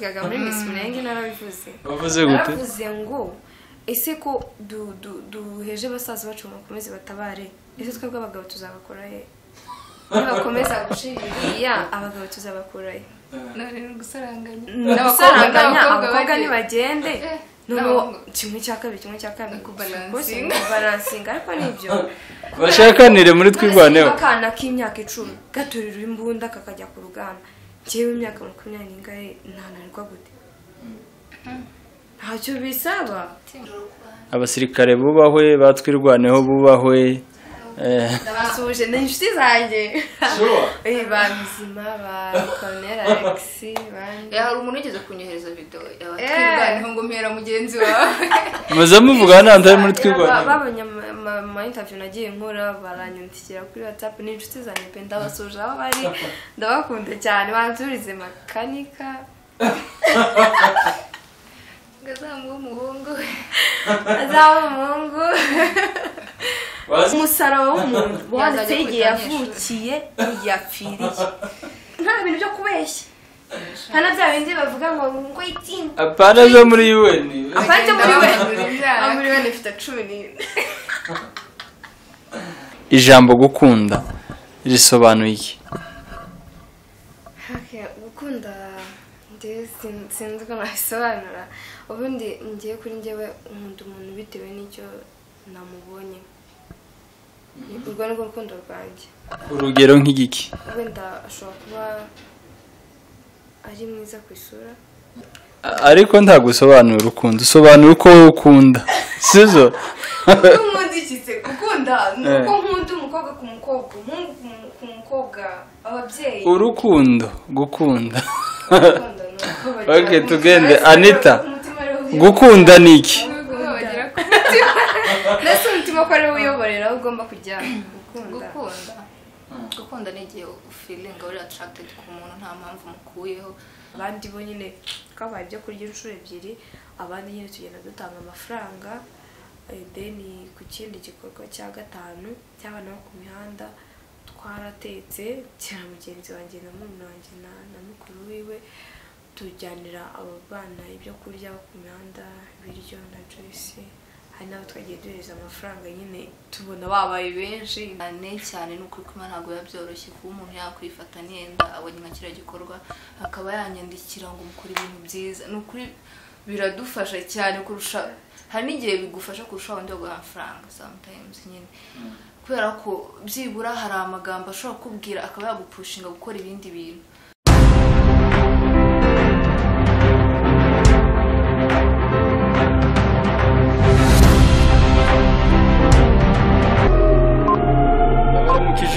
nabivugaga muri Miss Murenge narabivuze bavuze gute naravuze ngo ese ko duheje basaza bacu bakomeze batabare ese twebwe abagabo tuzabakora he bakomeza gushirira abagabo tuzabakora he none gusaranganya n'abakobwa ni bagende no kimwe cya kabiri kubalansinga ariko nibyo bashakanire muri twirwaneho akana k'imyaka 10 gatorera imbunda kakajya ku rugamba cyewe imyaka 20 n'ingahe ntananirwa gute ntacyo bisaba abasirikare bubahwe batwirwaneho bubahwe ndabasuje n'inshuti zanjye bamuzima ba Colonel Alexis hari umuntu ugeze kunyohereza video y'abatwirwaneho ngo mpera mugenzi wawe muze muvuga nanda muri twirwaneho babonye ma interview nagiye nkora baranyandikira kuri WhatsApp n'inshuti zanjye pe ndabasuje aho bari ndabakunda cyane banturize makanika gazamu umuhungu umusaraba w'umuntu wanditse igihe yavukiye yapfiriye nta bintu byo kubeshya hana bya bindi bavuga ngo itinda apana zo muri UN apana muri UN ifite 10 ijambo gukunda risobanuye iki gukunda sinzi ko nabisobanura ubundi ngiye kuri njyewe umuntu bitewe n'icyo namubonye urwo ni urukundo rwanjye urugero nk'igiki wenda ashobora kuba ari mwiza ku isura ariko nta gusobanura urukundo usobanura uko wowe ukunda sizo umudikitse gukunda nuko nkunda umukobwa ku mukobwa umuhungu ku mukobwa ababyeyi urukundo gukunda okay tugende Anita gukunda niki nese umutima ko ari uyoborera ugomba kujya gukunda n'igihe feeling uri attracted ku muntu nta mpamvu mukuyeho abandi bo nyine twabaye ibyo kurya inshuro ebyiri abandi nyine tugenda dutanga amafaranga then ku kindi gikorwa cya gatanu cy'abana bo ku mihanda twaratetse cyane mugenzi wanjye na mwana wanjye na mukuru wiwe tujyanira abo bana ibyo kurya ku mihanda ibiryo na juice hari nabo twagiye duhereza amafaranga nyine tubona babaye benshi cyane n'ukuri ko ntabwo yabyoroshye kuba umuntu yakwifata nenda abonye nka kiriya gikorwa akaba yanyandikira ngo mukore ibintu byiza n'ukuri biradufasha cyane kurusha hari n'igihe bigufasha kurusha wandi waguha amafaranga sometimes nyine kubera ko byibura hari amagambo ashobora kubwira akaba yagupushinga gukora ibindi bintu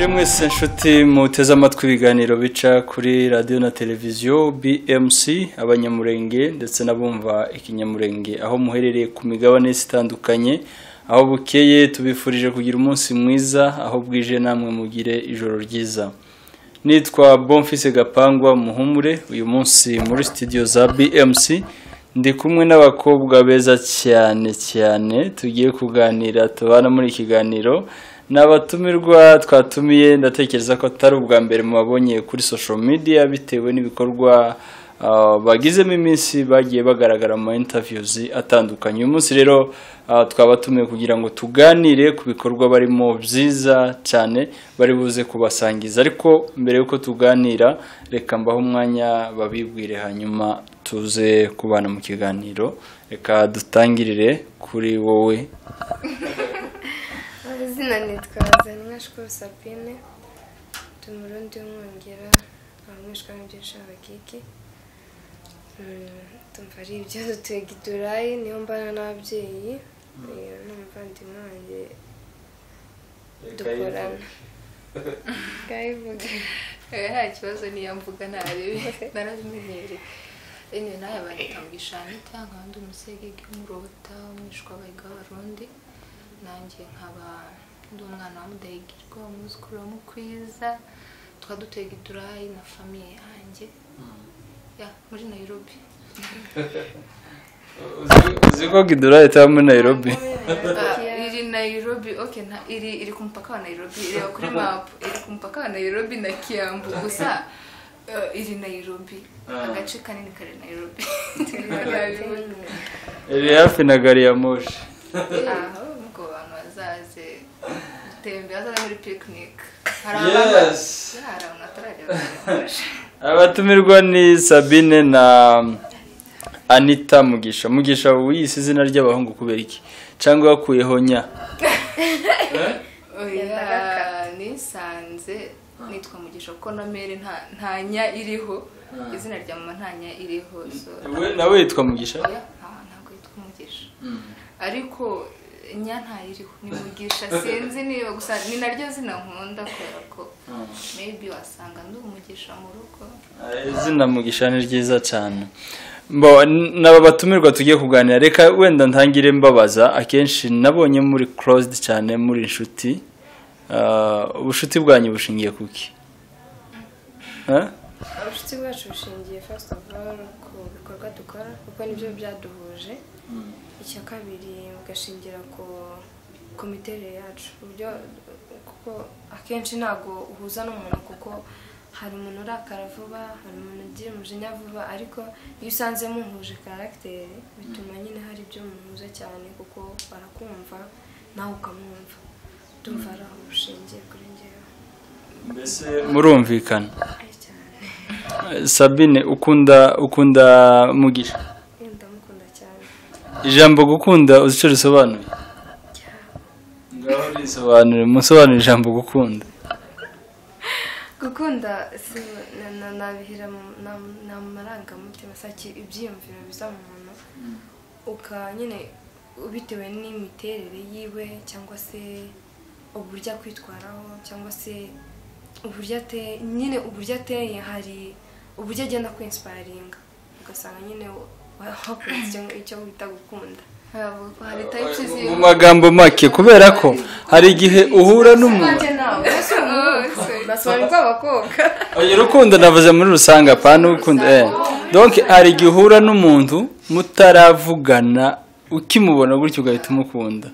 mwese nshuti muteze amatwi ibiganiro bica kuri radio na televiziyo BMC abanyamurenge ndetse nabumva ikinyamurenge aho muherereye ku migabane itandukanye aho bukeye tubifurije kugira umunsi mwiza aho bwije namwe mugire ijoro ryiza nitwa Bonfils Gapangwa Muhumure uyu munsi muri studio za BMC ndi kumwe n'abakobwa beza cyane tugiye kuganira tubana muri ikiganiro n'abatumirwa twatumiye ndatekereza ko atari ubwa mbere mubabonye kuri social media bitewe n'ibikorwa bagizemo iminsi bagiye bagaragara mu interviews atandukanye uyu munsi rero twabatumiye kugira ngo tuganire ku bikorwa barimo byiza cyane bari buze kubasangiza ariko mbere yuko tuganira reka mbaho umwanya babibwire hanyuma tuze kubana mu kiganiro reka dutangirire kuri wowe izina nitwa Zanimashko Sapine tumurundi umwongera abamwishwa n'ibyo bakiki tumva ari ibyo dutegidurayi niyo mbana n'ababyeyi n'umuvandimwe wanjye dukorana kayivuga nta kibazo niyo mvuga ntarebe narabimenyereye ene naye baritamgisha nitanga ndi umusegege umurota umwishwa bayiga abarundi nanjye nkaba ndi umwana wa mudahigirwa umuzukuru wa mukwiza twadutegidurayi na famiye yanjye ya muri Nairobi uziko Gidurayi ta muri Nairobi iri Nairobi okay iri ku mupaka wa Nairobi iri kuri map iri ku mupaka wa Nairobi na Kiambu gusa iri Nairobi agace kanini kari Nairobi iri hafi na gari ya moshi aho ngo abantu bazaze gutembera muri picnic hari abantu abatumirwa ni Sabine na Anita Mugisha wiyise izina ry'abahungu kubera iki cyangwa yakuyeho nya nisanze nitwa Mugisha kuko na mere nta nya iriho izina rya mama nta nya iriho nawe yitwa Mugisha ntabwo yitwa Mugisha ariko nya nta iriho ni Mugisha sinzi niba gusa ni naryo zina nkunda kubera ko maybe wasanga ndi Umugisha mu rugo izina Mugisha ni ryiza cyane naba batumirwa tugiye kuganira reka wenda ntangire mbabaza akenshi nabonye muri closed cyane muri inshuti ubushuti bwanyu bushingiye kuki ubushuti bwacu bushingiye first of all ku bikorwa dukora kuko nibyo byaduhuje icya kabiri bugashingira ku miterere yacu uburyo kuko akenshi ntabwo uhuza n'umuntu kuko hari umuntu urakara vuba hari umuntu ugira umujinya vuba ariko iyo usanze muhuje karagiteri bituma nyine hari ibyo muhuza cyane kuko barakumva nawe ukamwumva tumva ari aho bushingiye kuri njyewe mbese murumvikana Sabine ukunda Mugisha ndamukunda cyane ijambo gukunda uzi icyo risobanuye ngaho risobanure musobanure ijambo gukunda gukunda nabihira na marangamutima saki ibyiyumviro biza mu muntu nyine bitewe n'imiterere yiwe cyangwa se uburyo akwitwaraho cyangwa se uburyo ateye hari uburyo agenda kwinsiparinga ugasanga nyine wakunze icyo wita gukunda mu magambo make kubera ko hari igihe uhura n'umuntu urukundo navuze muri rusange apana ukunda donc hari igihe uhura n'umuntu mutaravugana ukimubona gutyo ugahita umukunda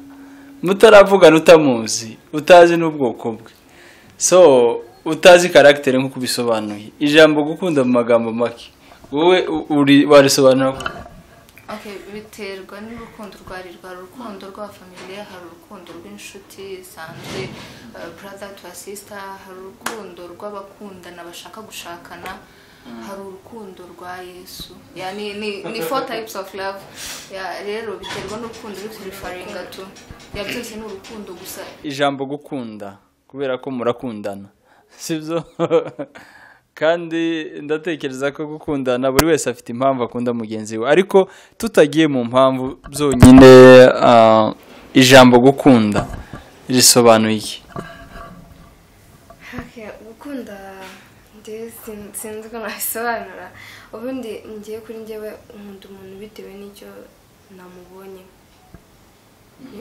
mutaravugana utamuzi utazi n'ubwoko bwe so utazi karagiteri nk'uko bisobanuye ijambo gukunda mu magambo make wowe warisobanura biterwa n'urukundo rwari urukundo rw'abafamiliya hari urukundo rw'inshuti zisanzwe brother to sister hari urukundo rw'abakundana bashaka gushakana hari urukundo rwa Yesu ni four types of love rero biterwa n'urukundo rufarifaringa tu byose ni urukundo gusa ijambo gukunda kubera ko murakundana sibyo kandi ndatekereza ko gukundana buri wese afite impamvu akunda mugenzi we ariko tutagiye mu mpamvu zonyine ijambo gukunda risobanuye iki gukunda sinzi ko nabisobanura ubundi ngiye kuri njyewe nkunda umuntu bitewe n'icyo namubonye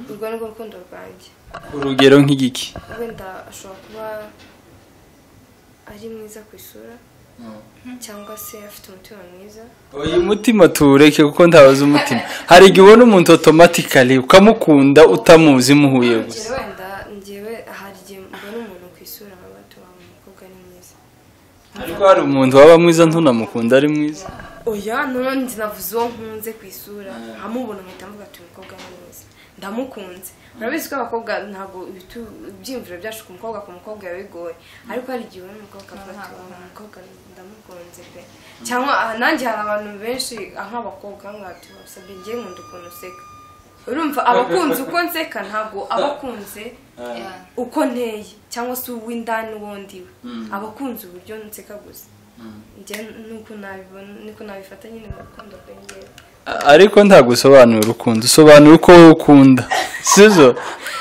urwo ni rwo rukundo rwanjye urugero nk'igiki wenda ashobora kuba ari mwiza ku isura cyangwa se afite umutima mwiza uyu mutima tuwureke kuko ntabaza umutima hari igihe ubona umuntu automatically ukamukunda utamuzi muhuye gusa wenda njyewe hari igihe mbona umuntu ku isura nkaba tuba umukobwa ni mwiza ariko hari umuntu waba mwiza ntunamukunda ari mwiza oya none navuze uwo nkunze ku isura amubona mpita mvuga ati umukobwa ni mwiza ndamukunze urabizi ko abakobwa ntabwo ibyiyumviro byacu ku mukobwa biba bigoye ariko hari igihe ubona umukobwa umukobwa ndamukunze pe cyangwa nanjye hari abantu benshi nk'abakobwa nk'abasabye ngiye nkunda ukuntu useka urumva abakunze uko nseka ntabwo abakunze uko nteye cyangwa se uw'indani wundi we abakunze uburyo nseka gusa niko nabifata nyine mu rukundo rw'ingewe ariko ntabwo usobanura urukundo usobanura uko ukunda sibyo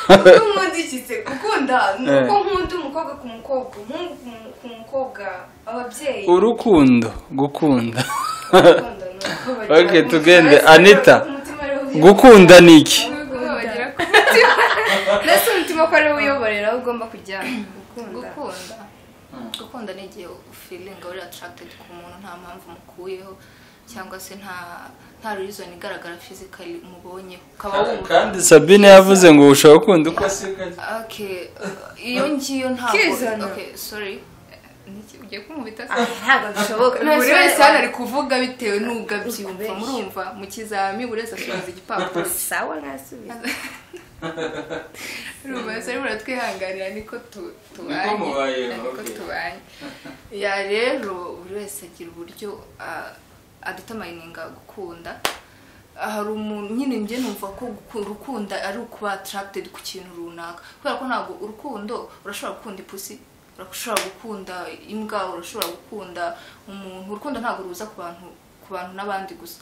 nkundikitse gukunda nuko nkunda umukobwa ku mukobwa umuhungu ku mukobwa ababyeyi urukundo gukunda okay tugende Anita gukunda ni iki ndetse umutima ko ari uyoborera aho ugomba kujya gukunda ni igihe feeling uri attracted ku muntu nta mpamvu mukuyeho cyangwa se nta reason igaragara physically umubonye ukaba wumva kandi Sabine yavuze ngo ushaka gukunda uko aseka iyo ngiyo ntabwo sorry ugiye kumubita ntabwo bishoboka buri wese hano ari kuvuga bitewe n'ubwo abyumva murumva mu kizami buri wese asubiza igipapuro sawa nkasubiza urumva se muratwihanganira niko tubanye ya rero buri wese agira uburyo adetamayininga gukunda hari umuntu nyine njye numva ko urukunda ari ukuba attracted ku kintu runaka kubera ko ntabwo urukundo urashobora gukunda ipusi urashobora gukunda imbwa urashobora gukunda umuntu urukundo ntabwo ruza ku bantu n'abandi gusa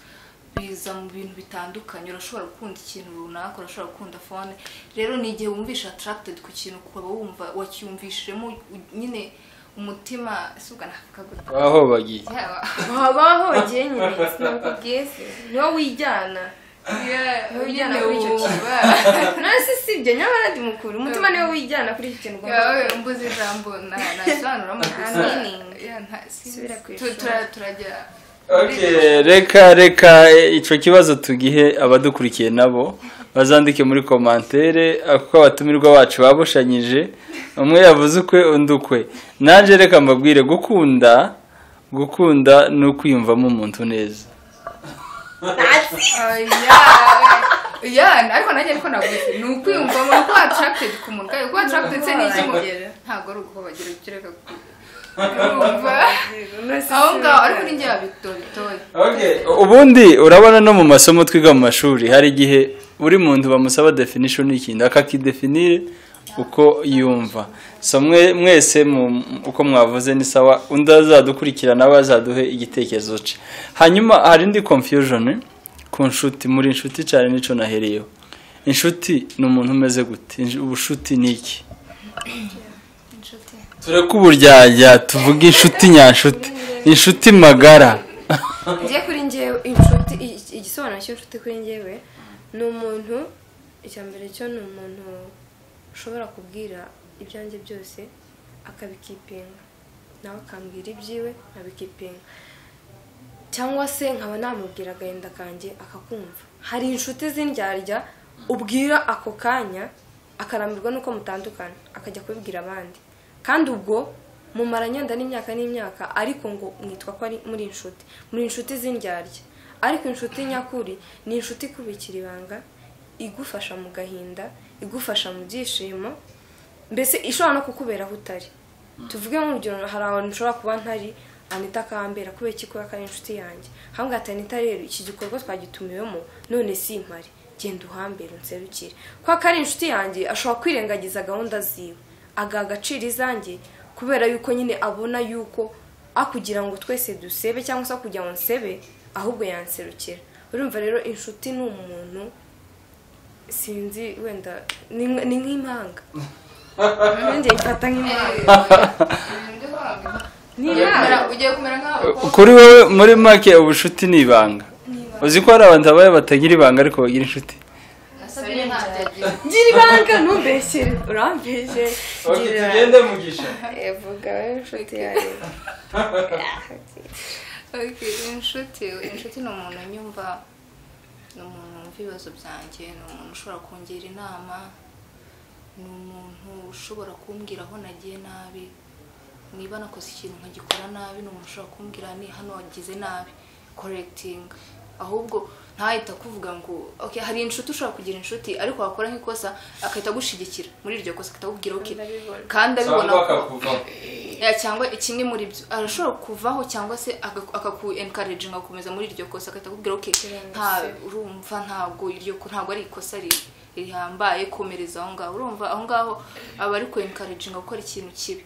biza mu bintu bitandukanye urashobora gukunda ikintu runaka urashobora gukunda phone rero ni igihe wumvisha attracted ku kintu kuba wumva wacyumvishemo nyine umutima suga nakaguta aho bagiye bagiye nyine nuko bwese niwo wijyana wijyana kuri icyo kintu nasi sibyo nyabandi mukuru umutima niwo wijyana kuri icyo kintu mbuze ijambo nasobanura mu turajya reka icyo kibazo tugihe abadukurikiye nabo bazandike muri komantere kuko abatumirwa bacu babushanyije umwe yavuze ukwe undi ukwe nanjye reka mbabwire gukunda ni ukwiyumvamo umuntu neza ariko nanjye ariko navuze ni ukwiyumvamo uko attracted ku muntu kandi uko attracted se n'iki ntabwo ari uko bagira ukireka aho ngaho ariko ni njye bitoye ubundi urabona no mu masomo twiga mu mashuri hari igihe buri muntu bamusaba definition y'ikindi akakidefinire uko yumva so mwese uko mwavuze ni sawa undi azadukurikirana abazaduhe igitekerezo cye hanyuma hari indi confusion ku nshuti muri inshuti cyane nico nahereyeho inshuti ni umuntu umeze gute ubushuti ni iki tureke uburyarya tuvuge inshuti nyanshuti inshuti magara njye kuri njyewe inshuti igisobanuro cy'inshuti kuri njyewe ni umuntu icyambere cyo ni umuntu ushobora kubwira ibyanjye byose akabikipinga nawe akambwira ibyiwe nkabikipinga cyangwa se nkaba namubwira agahinda kanjye akakumva hari inshuti z'indyarya ubwira ako kanya akarambirwa nuko mutandukana akajya kubibwira abandi kandi ubwo mumara nyenda n'imyaka ariko ngo mwitwa ko ari muri inshuti z'indyarya ariko inshuti nyakuri ni inshuti ikubikira ibanga igufasha mu gahinda igufasha mu byishimo mbese ishobora no kukubera aho utari tuvuge nk'urugero hari abantu ushobora kuba ntari Anita akambera kubera iki ko ari inshuti yanjye hambwa ati Anita rero iki gikorwa twagitumiwemo none simpari genda uhambere unserukire ko ari inshuti yanjye ashobora kwirengagiza gahunda ziwe agagacira izanjye kubera yuko nyine abona yuko akugira ngo twese dusebe cyangwa se kugira ngo nsebe ahubwo yanserukira urumva rero inshuti ni umuntu sinzi wenda ni nk'impanga nanjye ifata nk'impanga ugiye kumera nkaho kuri wowe muri make ubushuti ni ibanga uzi ko hari abantu babaye batagira ibanga ariko bagira inshuti ngira ibanga ntumbeshyere urambeshe tugende mugisha vuga wowe inshuti yawe inshuti ni umuntu nyumva ni umuntu wumva ibibazo byanjye ni umuntu ushobora kungira inama ni umuntu ushobora kumbwira aho nagiye nabi niba nakoze ikintu nkagikora nabi ni umuntu ushobora kumbwira ni hano wagize nabi correcting ahubwo ntahita kuvuga ngo okay hari inshuti ushobora kugira inshuti ariko wakora nk'ikosa akahita gushigikira muri iryo kosa akakubwira okay kandi abibona cyangwa ikimwe muri byo arashobora kuvaho cyangwa se akaku encourage ngakomeza muri iryo kosa akahita akubwira okay nta urumva ntabwo ari ikosa rihambaye komereza aho ngaho urumva aho ngaho aba ari ku encourage gukora ikintu kibi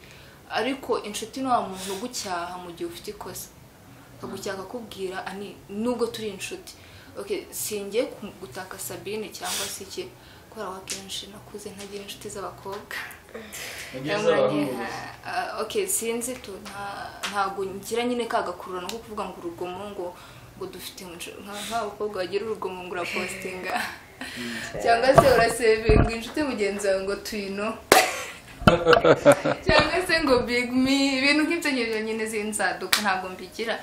ariko inshuti ni wa muntu ugucyaha mu gihe ufite ikosa akagucyaha akubwira ani nubwo turi inshuti okay singiye gutaka Sabine cyangwa se iki kubera wakenshi nakuze ntagira inshuti z'abakobwa okay sinzi tu ntago ngira nyine kagakururana ko kuvuga ngo urugomo ngo dufite nk'abakobwa bagira urugomo ngo urapostinga cyangwa se urasevinga inshuti mugenzi wawe ngo twino cyangwa se ngo big me ibintu nk'ibyo nyine zinzaduka ntabwo mbigira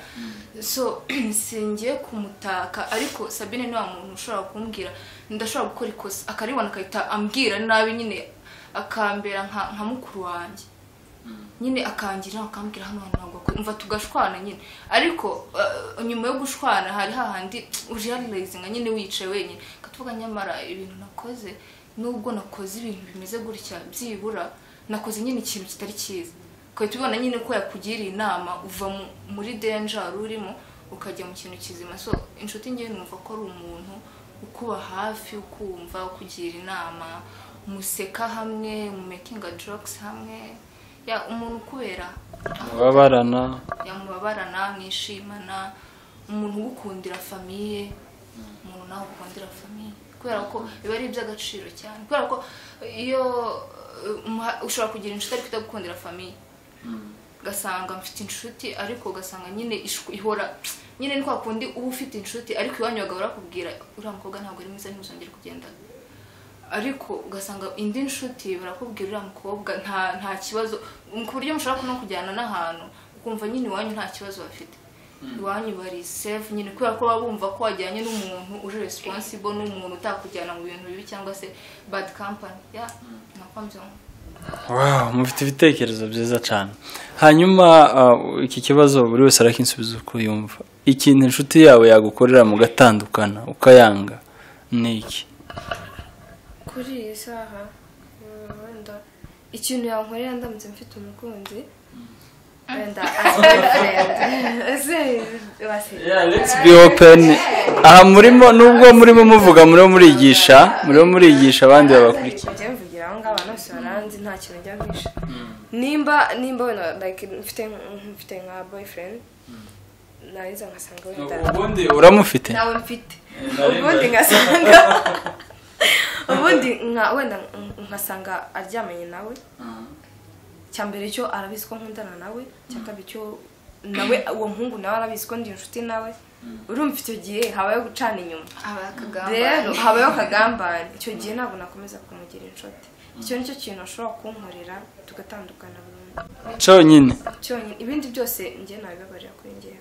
so singiye kumutaka ariko Sabine ni wa muntu ushobora kumbwira ndashobora gukora ikosa akaribona akahita ambwira nabi nyine akambera nka mukuru wanjye nyine akangira akambwira hano ntabwo umva tugashwana nyine ariko nyuma yo gushwana hari hahandi urealizing nyine wicaye wenyine katuvuga nyamara ibintu nakoze nubwo nakoze ibintu bimeze gutya byibura nakoze nyine ikintu kitari cyiza kandi tubona nyine ko yakugiriye inama uva muri danger urimo ukajya mu kintu kizima so inshuti ngiye numva ko ari umuntu ukuba hafi ukumva ukugira inama museka hamwe mu making a jokes hamwe ya umuntu ukubera mubabarana mwishimana umuntu ugukundira famiye umuntu nawe ukundira famiye kubera ko biba ari iby'agaciro cyane kubera ko iyo ushobora kugira inshuti ariko itagukundira famiye gasanga mfite inshuti ariko gasanga nyine ihora nyine ni kwa kundi uba ufite inshuti ariko iwanyu bagahora bakubwira uriya mukobwa ntabwo ari mwiza ntuzongere kugenda ariko ugasanga indi nshuti barakubwira uriya mukobwa nta kibazo ku buryo mushobora no kujyana n'ahantu ukumva nyine iwanyu nta kibazo bafite iwanyu bari safe nyine kubera ko baba bumva ko wajyanye n'umuntu uri responsible n'umuntu utakujyana mu bintu bibi cyangwa se bad company ya nakwamze wow mufite ibitekerezo byiza cyane hanyuma iki kibazo buri wese arakinsubiza uko yumva ikintu inshuti yawe yagukorera mu gatandukana ukayanga ni iki kuri iyi saha wenda ikintu yankorera ndamutse mfite umukunzi wenda let's be open aha murimo nubwo murimo muvuga murigisha abandi babakurikiye njye mvugira aho ngaho abantu bose baranzi nta kintu njya mpisha nimba wenda like mfite nka boyfriend nariza nkasanga wenda ubundi uramufite nawe mfite ubundi ngasanga ubundi wenda nkasanga aryamanye nawe cyambere cyo arabizi ko nkundana nawe cyakabiri cyo nawe uwo muhungu nawe arabizi ko ndi inshuti nawe urumva icyo gihe habayo gucana inyuma rero habayo kagambane icyo gihe ntabwo nakomeza kumugira inshuti icyo nicyo kintu ashobora kunkorera tugatandukana burundu cyonyine ibindi byose njye nabibabarira kuri njyewe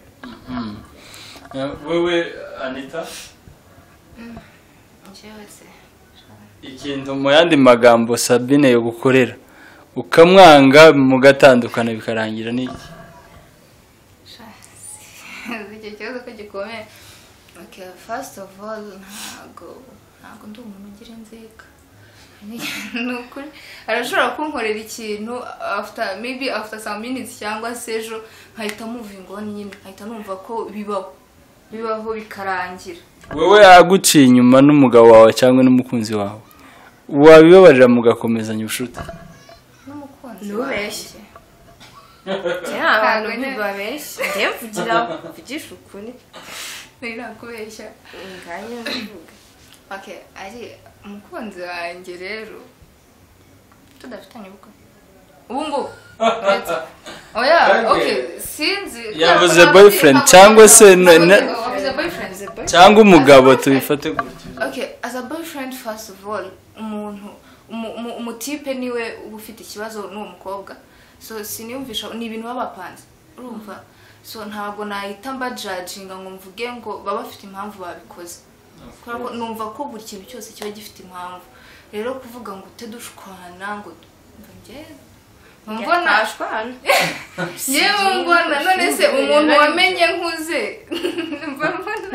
wewe Anita ikintu mu yandi magambo Sabine yo gukorera ukamwanga mugatandukana bikarangira niki iki kibazo ko gikomeye okay first of all ntabwo ndi umuntu ugira inzika nukuri arashobora kunkorera ikintu after some minutes cyangwa se ejo nkahita muvinga nyine nkahita numva ko bibaho bikarangira wewe yaguciye inyuma n'umugabo wawe cyangwa n'umukunzi wawe wabibabarira mugakomezanya ubushuti nubeshye abantu ntibabeshye njye mvugisha ukuri nakubeshya nganya mvuga okay ari umukunzi wanjye rero tudafitanye ubukwe ubu ngubu oya okay sinzi yavuze boyfriend cyangwa se cyangwa umugabo tubifate gutyo okay as a boyfriend first of all umuntu umutipe niwe uba ufite ikibazo n'uwo mukobwa so siniyumvisha ni ibintu babapanze urumva so ntabwo nahita mba judging ngo mvuge ngo baba bafite impamvu babikoze kuko numva ko buri kintu cyose kiba gifite impamvu rero kuvuga ngo utedushwana ngo njye mbona ashwana yewe mbona none se umuntu wamenye nkuze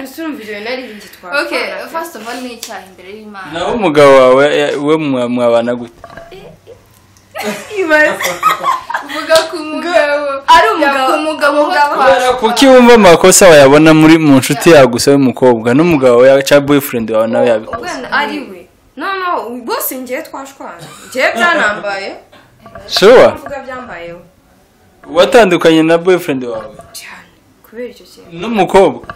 nsurumvije nari ngitwara okay first of all ni icyaha imbere y'Imana naho umugabo wawe we mwabana gute uvuga ku mugabo ari umugabo kuki wumva amakosa wayabona muri mu nshuti yagusa y'umukobwa n'umugabo ya cha boyfriend wawe nawe yabikoze ari we no bose ngiye twashwana ngiye byanambaye sure uvuga byambayeho watandukanye na boyfriend wawe cyane kubera icyo kintu n'umukobwa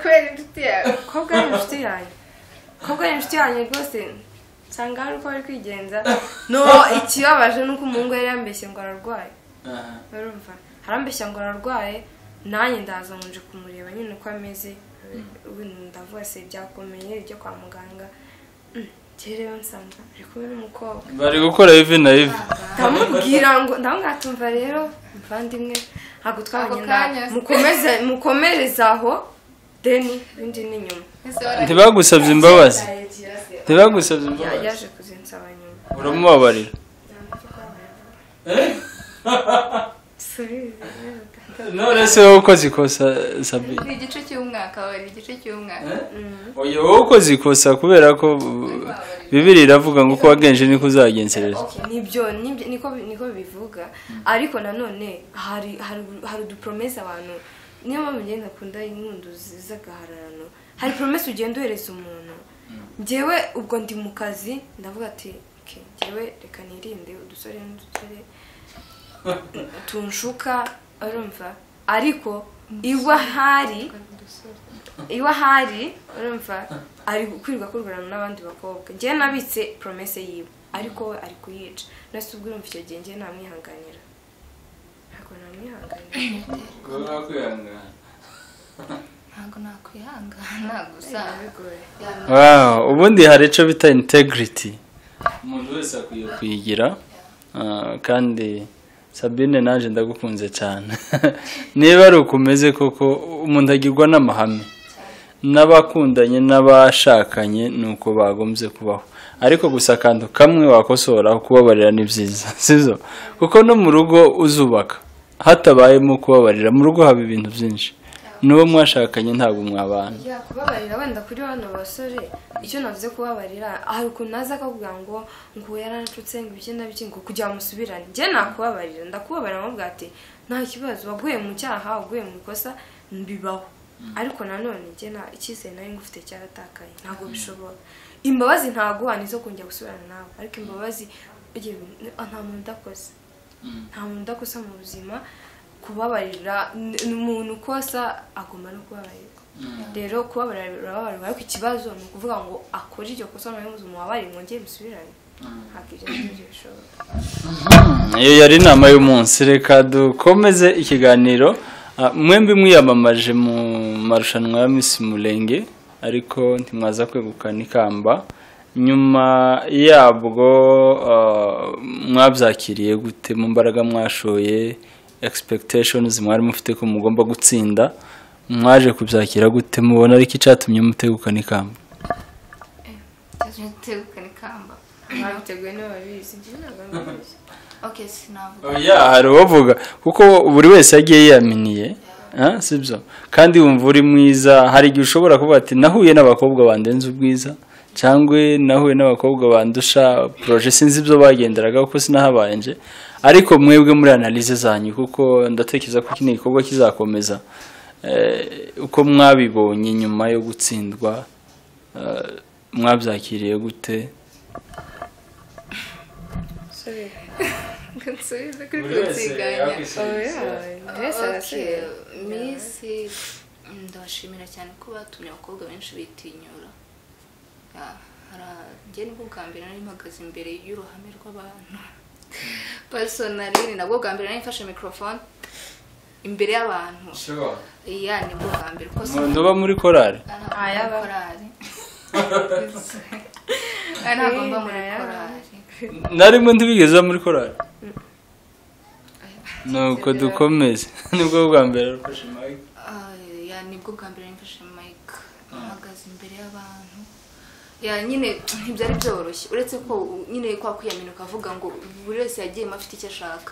kubera inshuti yawe kobwa ari inshuti yanjye rwose nsanga ari uko ari kwigenza no ikibabaje nuko umuhungu yari yambeshye ngo ararwaye urumva harambeshya ngo ararwaye nanjye ndaza nje kumureba nyine uko ameze ndavuga se byakomeye ibyo kwa muganga rero nsanga ari kumwe n'umukobwa bari gukora ivi na ivi ndamubwira ngo ndamwatumva rero mvandimwe ntabwo twabanye mukomereza aho deni bindi n'inyuma ntibagusabye imbabazi yaje kuzinsaba nyuma uramubabarira none se wowe ukoze ikosa Sabine ni igice cy'umwaka wari igice cy'umwaka oya wowe ukoze ikosa kubera ko Bibiri iravuga ngo uko wagenje niko uzagensereza nibyo niko bivuga ariko nanone hari udupromese abantu niyo mpamvu ngenda akunda inkundu z'agahararano hari promese ugenda uhereza umuntu njyewe ubwo ndi mu kazi ndavuga ati njyewe reka nirinde udusore n'udusore tunshuka urumva ariko iwa hari urumva ari kwirirwa kurwana n'abandi bakobwa njyewe nabitse promese yiwe ariko we ari kuyica nase ubwo urumva icyo gihe njyewe namwihanganira ntabwo namwihanganira ntabwo nakwihangana gusa ubundi hari icyo bita integrity umuntu wese akwiye kuyigira kandi Sabine naje ndagukunze cyane niba ari ukomeze koko umuntu agirwa n'amahame n'abakundanye n'abashakanye nuko bagombye kubaho ariko gusa kandi kamwe wakosora kubabarira ni byiza sizo kuko no mu rugo uzubaka hatabayemo kubabarira mu rugo haba ibintu byinshi n'uwo mwashakanye ntabwo mwabana kubabarira wenda kuri bano basore icyo navuze kubabarira hari ukuntu naza akakubwira ngo yaranacutse ngo ibiki n'abiki ngo kugira musubirane njye nakubabarira ndakubabarira mubwira ati nta kibazo waguye mu cyaha waguye mu ikosa mbibaho ariko nanone njye icyizere nari ngufite cyaratakaye ntabwo bishobora imbabazi ntabwo nizo kongera gusubirana nawe ariko imbabazi nta muntu udakosa mu buzima kubabarira umuntu kosa agomba no kubabarirwa rero kubabarira birababarirwa ariko ikibazo ni ukuvuga ngo akore iryo kosa nawe mubabarire mwongere musubirane ntabwo ibyo ngibyo bishoboka iyo yari inama y'umunsi reka dukomeze ikiganiro mwembi mwiyamamaje mu marushanwa ya Miss Murenge ariko ntimwaza kwegukana ikamba nyuma yabwo mwabyakiriye gute mu mbaraga mwashoye expectations mwari mufite ko mugomba gutsinda mwaje kubyakira gute mubona ariko icyatumye mutegukana ikamba mwabiteguye n'ababizi okay sinavuga hari uvuga kuko buri wese yagiye yaminiye sibyo kandi wumva uri mwiza hari igihe ushobora kuvuga ati nahuye n'abakobwa bandenze ubwiza cyangwa nahuye n'abakobwa bandusha projet sinzi ibyo bagenderaga kuko sinahabanje ariko mwebwe muri analyse zanyu kuko ndatekereza ko kino gikorwa kizakomeza uko mwabibonye nyuma yo gutsindwa mwabyakiriye gute Miss ndabashimira cyane ko batumye abakobwa benshi bitinyura njye nibwo bwa mbere nari mpagaze imbere y'uruhame rw'abantu personally nabwo bwa mbere nari mfashe microphone imbere y'abantu nibwo bwa mbere nduba muri korali ntabwo mba muri korali narimo ndibigeza muri korali nuko dukomeze nibwo bwa mbere rufashe mic nibwo bwa mbere mfashe mic mpagaze imbere y'abantu nyine ntibyari byoroshye uretse ko nyine kwa kwiyamina ukavuga ngo buri wese yagiyemo afite icyo ashaka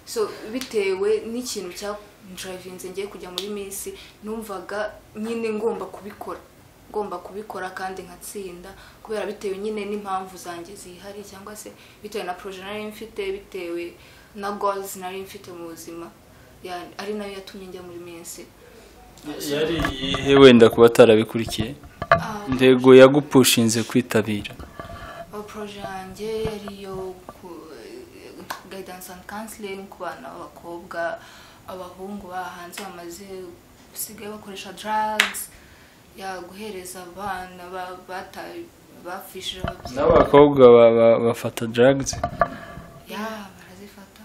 so bitewe n'ikintu cya drivinze ngiye kujya muri Miss numvaga nyine ngomba kubikora kandi nkatsinda kubera bitewe nyine n'impamvu zanjye zihari cyangwa se bitewe na projet nari mfite bitewe na goals nari mfite mu buzima ari nayo yatumye njya muri Miss yari ihe wenda kuba atarabikurikiye ndego yagupushinze kwitabira projet yanjye yariyo guidance and counseling ku bana b'abakobwa abahungu bahanze bamaze gusigaye bakoresha drugs guhereza abana bafishije ababyeyi n'abakobwa bafata drugs barazifata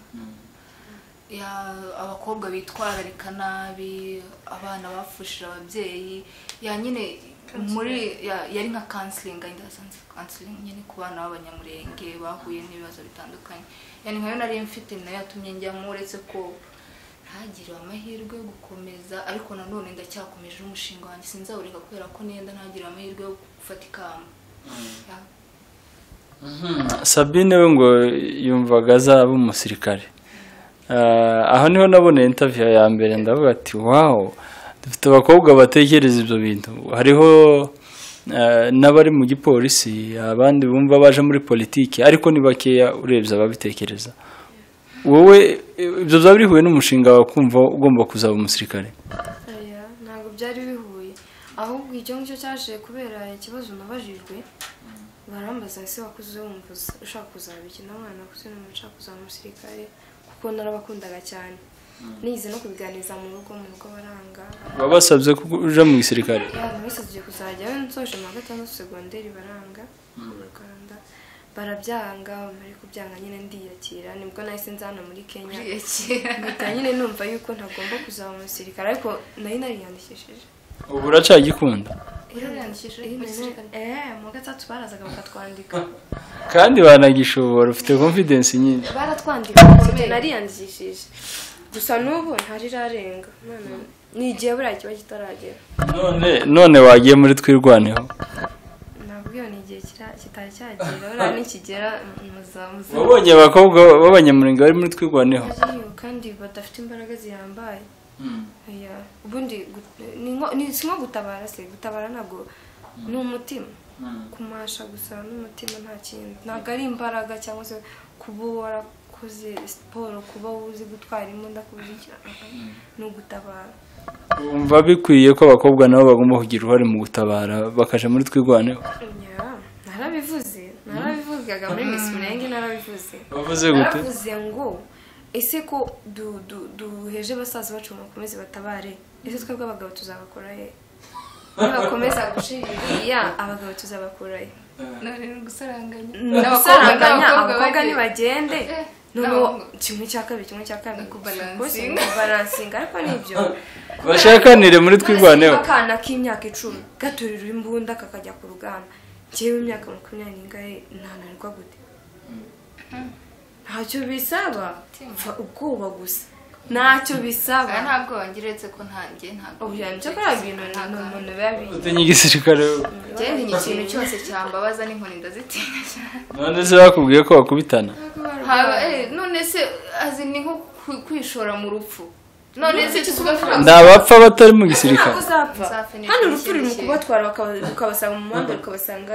abakobwa bitwararika nabi abana bafishije ababyeyi nyine muri yari nka counseling nyine ku bana b'abanyamurenge bahuye n'ibibazo bitandukanye nkayo nari mfite nayo yatumye njyamo uretse ko ntagire amahirwe yo gukomeza ariko nanone ndacyakomeje umushinga wanjye sinzawureka kubera ko nenda ntagire amahirwe yo gufata ikamba Sabine we ngo yumvaga azaba umusirikare aho niho naboneye interview ya mbere ndavuga ati wow dufite abakobwa batekereza ibyo bintu hariho n'abari mu gipolisi abandi bumva baje muri politiki ariko ni bakeya urebye ababitekereza wowe ibyo byaba bihuye n'umushinga wawe kumva ugomba kuzaba umusirikare ntabwo byari bihuye ahubwo icyo ngicyo cyaje kubera ikibazo nabajijwe barambaza ese wakuze wumva ushaka kuzaba iki n'abana nakuze numva nshaka kuzaba umusirikare kuko narabakundaga cyane nize no kubiganiza mu rugo baranga babasabye ko uje mu gisirikare nisabye kuzajya nsoje mu 6 segonderi baranga mu Rwanda barabyanga bari kubyanga nyine ndiyakira nibwo nahise nzana muri Kenya mpita nyine numva yuko ntagomba kuzaba umusirikare ariko nari nariyandikishije ubu uracagikunda mu 3 barazaga bakatwandika kandi banagishobora ufite confidence nyinshi baratwandika nariyandikishije gusa n'ubu ntarirarenga ni igihe buriya kiba kitaragera none wagiye muri twirwaneho nabwiyo ni igihe kitari cyagera buriya nikigera muzamuza wabonye abakobwa b'abanyamurenge bari muri twirwaneho kandi badafite imbaraga zihambaye ubundi ni nko gutabara se gutabara ntabwo ni umutima kumasha gusa n'umutima nta kindi ntabwo ari imbaraga cyangwa se kuba warakoze siporo kuba uzi gutwara imbunda kubikira ni ugutabara umva bikwiye ko abakobwa nabo bagomba kugira uruhare mu gutabara bakaja muri twirwaneho narabivugaga muri Miss Murenge narabivuze bavuze gute naravuze ngo ese ko duheje basaza bacu bakomeze batabare ese twebwe abagabo tuzabakora he bakomeza gushirira abagabo tuzabakora he none gusaranganya abakobwa nibagende no kimwe cya kabiri kubalansinga ariko nibyo bashakanire muri twirwaneho akana k'imyaka 10 gatorera imbunda kakajya ku rugamba jewe imyaka 20 ningaye ntananirwa gute ntacyo bisaba ubwoba gusa ntacyo bisaba ntabwo wangiretse ko ntangiye ntabwo ubyanze ko ibintu n'umuntu babi utenye igisirikare gende ikintu cyose cyambabaza n'inkoni ndazitinya none se bakubwiye ko bakubitana none se azi ni nko kwishora mu rupfu none se kizugafira ndabapfa batari mu gisirikare hano urupfu ruri mu kubatwara ukabasanga mu muhanda ukabasanga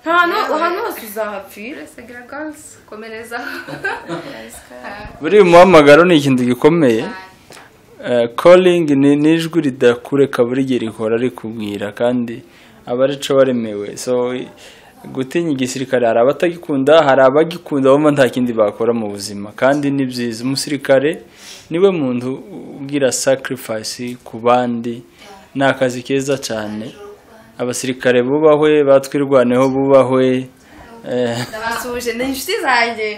hano hose uzahapfira segira girls komereza buri muhamagaro ni ikintu gikomeye calling ni ijwi ridakureka buri gihe rikora rikubwira kandi abarico baremewe so gutinya igisirikare hari abatagikunda hari abagikunda bamwe nta kindi bakora mu buzima kandi ni byiza umusirikare niwe muntu ugira sacrifice ku bandi ni akazi keza cyane abasirikare bubahwe batwirwaneho bubahwe ndabasuje ni inshuti zanjye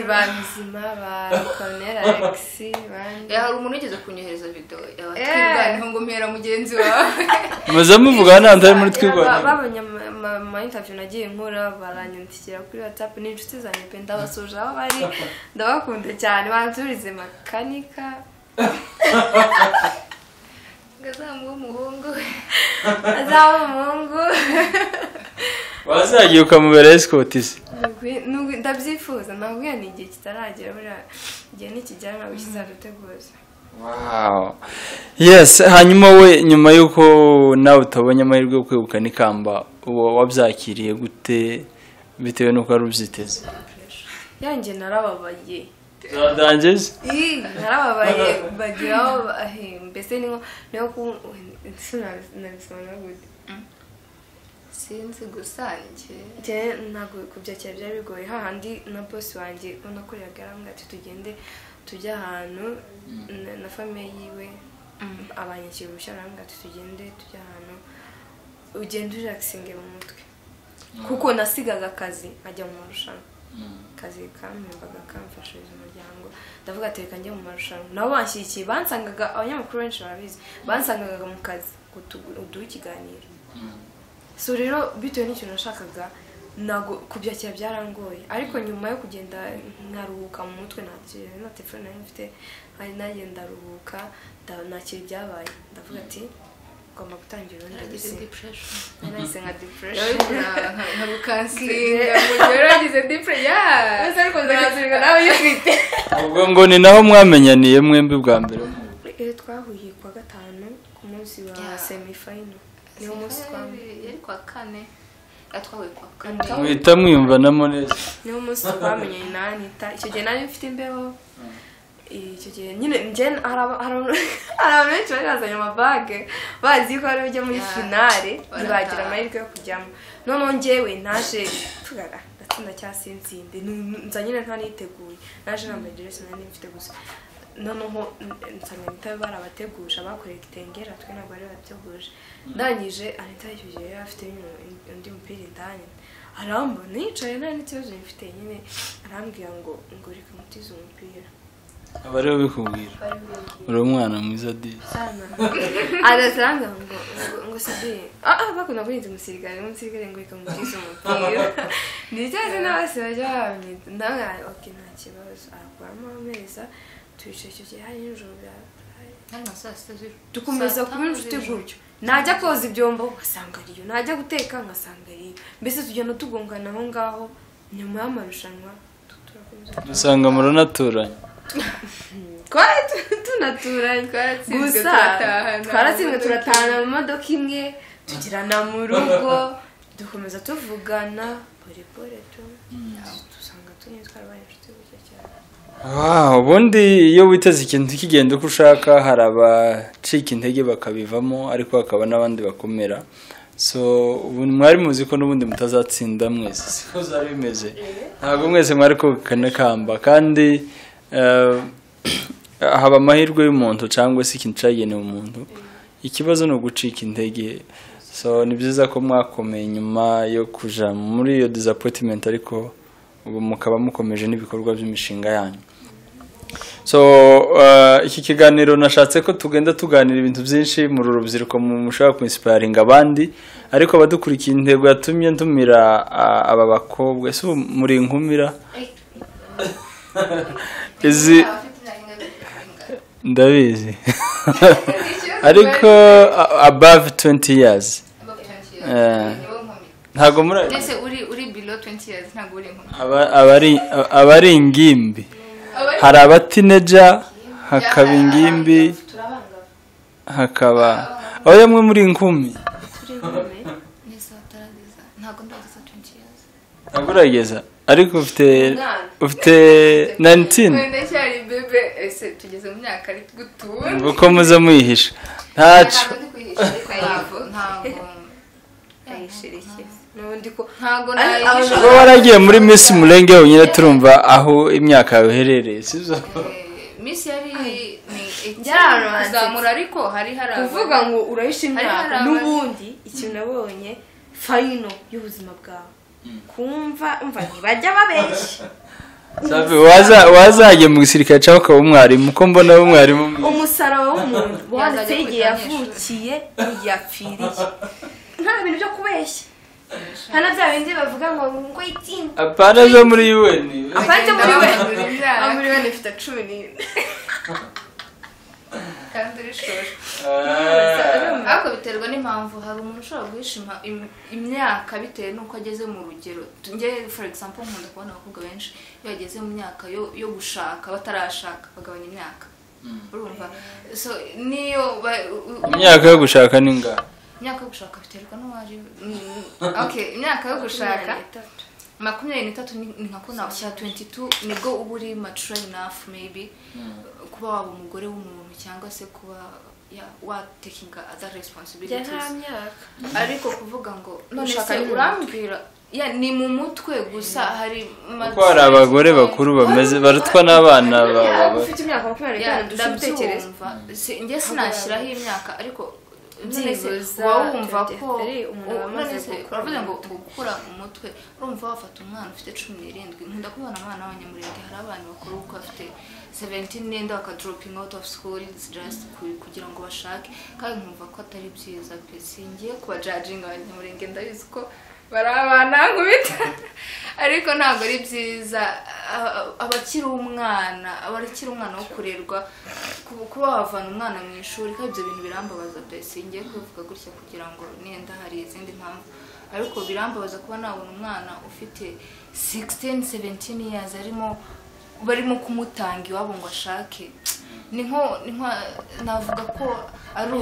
bamuzima ba Colonel Alex hari umuntu ugeze kunyohereza video y'abatwirwaneho ngo mpera mugenzi wawe muze muvuga nta ndari muri twirwaneho babonye ma interview nagiye nkora baranyandikira kuri WhatsApp ni inshuti zanjye pe ndabasuje aho bari ndabakunda cyane banturize makanika gazamu umuhungu wazagiye ukamubera escort se ndabyifuza nabwiye ni igihe kitaragera buriya igihe nikigera ntabwo kizaduteguza wow yes hanyuma we nyuma yuko nawe utabonye amahirwe yo kwegukana ikamba wabyakiriye gute bitewe nuko ari ubyiteze yanjye narababaye zadangeze narababaye bagiraho mbese niho ku nabisobanura gute sinzi gusa njye ntabwo kubyakira byari bigoye hahandi na boss wanjye unakoreraga aramwe ati tugende tujya ahantu na famille yiwe abanyakira urushara aramwe ati tugende tujya ahantu ugende relaxinge mu mutwe kuko nasigaga akazi ajya mu marushanwa akazi kamwumvaga kamfashiriza umuryango ndavuga ati reka njye mu marushanwa nabo banshyigikiye bansangaga abanyamakuru benshi barabizi bansangaga mu kazi uduha ikiganiro so rero bitewe n'ikintu nashakaga ntabwo kubyakira byarangoye ariko nyuma yo kugenda nkaruhuka mu mutwe na telefone nari mfite hari nagenda ndaruhuka nakira ibyabaye ndavuga ati ugomba gutangira ubundi Yaragize buzima depression. nahise nka depression nka bukansinga mu gihe yaragize depression ese ariko ndagatsinga nawe uyifite ubwo ngo ni naho mwamenyaniye mwembi bwa mbere twahuye kwa gatanu ku munsi wa semi-final niho munsi yari kwa kane atwawe kwa kane muhita mwiyumvanamo neza niho munsi twamenyanye na Anita icyo gihe nari mfite imbeho icyo gihe nyine hari abantu benshi bari bazanye amabage bazi ko ari ujya muri finale ntibagira amahirwe yo kujyamo noneho njyewe naje tugara ndatsinda cyasinzinde nza nyine ntaniteguye naje nambaye dress nari mfite gusa noneho nsanga Anita barabateguje abakoreye kitengera twe ntabwo bari bateguje ndangije Anita icyo gihe yari afite undi mupira indani arambona yicaye nta n'ikibazo mfite nyine arambwira ngo reka mutize umupira aba ariwe bikubwira uri umwana mwiza di arasanga ngo sibi bakunda kurinda umusirikare ngo reka mutize umupira ndetse n'abasi bajya bamwita ndabona okay nta kibazo arakuramo ameza twicaye icyo gihe hari nijoro dukomeza kuba inshuti gutyo najya koza ibyombo ngasanga ariyo najya guteka ngasanga ariyo mbese tugenda tugongana aho ngaho nyuma y'amarushanwa dusanga muranaturanye twari tunaturanye gusa twaratsinzwe turatahana mu modoka imwe tugirana mu rugo dukomeza tuvugana pole dusanga twarabaye inshuti gutya cyane ubundi iyo witeze ikintu kigenda uko ushaka hari abacika intege bakabivamo ariko hakaba n'abandi bakomera so ubu mwari muzi ko n'ubundi mutazatsinda mwese siko zari bimeze ntabwo mwese mwari kugana kamba kandi haba amahirwe y'umuntu cyangwa se ikintu cyagenewe umuntu ikibazo ni ugucika intege so ni byiza ko mwakomeye nyuma yo kuja muri iyo disappointment ariko ubu mukaba mukomeje n'ibikorwa by'imishinga yanyu so iki kiganiro nashatse ko tugenda tuganira ibintu byinshi mu rubyiruko mushaka kwinspiringa abandi ariko abadukurikiye intego yatumye ntumira aba bakobwa so muri inkumira izi ndabizi ariko above 20 years ntago muri ese uri below 20 years ntago uri inkumi abari ingimbi hari abatineja hakaba ingimbi hakaba aho yamwe muri inkumi ntago ndageza 20 years ntago urageza ariko ufite 19 ndacyari bebe ese tugeze mu myaka ari gutura uko muza muyihisha ntaco ntago waragiye muri Miss Murenge wenyine turumva aho imyaka yawe iherereye sibyo Miss yari zamura ariko hari kuvuga ngo urahisha imyaka n'ubundi ikintu nabonye final y'ubuzima bwawe kumva ntibajya babeshya wazagiye mu gisirikare cyangwa ukaba umwarimu ko mbona ari umwarimu umusaraba w'umuntu wanditse igihe yavukiye yapfiriye nta bintu byo kubeshya hano bya bindi bavuga ngo itsinda apana zo muri UN apana muri UN ifite 11 kandi urishoje ariko biterwa n'impamvu hari umuntu ushobora guhishima imyaka bitewe n'uko ageze mu rugero njye for example nkunda kubona abakobwa benshi iyo bageze mu myaka yo gushaka batarashaka bagabanya imyaka urumva so niyo imyaka yo gushaka ni ngaho imyaka yo gushaka biterwa n'uwaje okay imyaka yo gushaka 23 ni nka kuna cya 22 nibwo uba uri mature enough maybe kuba waba umugore w'umuntu cyangwa se kuba taking other responsibilities ariko kuvuga ngo none se urambwira ni mu mutwe gusa hari ko hari abagore bakuru bameze barutwa n'abana baba ufite imyaka 25 dushobora njye sinashyiraho imyaka ariko wumva ko uravuga ngo gukura umutwe urumva wafata umwana ufite 17 nkunda kubona abana b'abanyamurenge hari abana bakuru uko bafite 17 nenda bakadropping out of school just kugira ngo bashake kandi nkumva ko atari byiza pe singiye kuba judging abanyamurenge ndabizi ko barabana nkubita ariko ntabwo ari byiza abakiri umwana wo kurerwa kuba wavana umwana mu ishuri kandi ibyo bintu birambabaza byose ngiye kuvuga gutya kugira ngo nenda hari izindi mpamvu ariko birambabaza kuba nabona umwana ufite 16-17 years barimo kumutanga iwabo ngo ashake ni nko navuga ko ari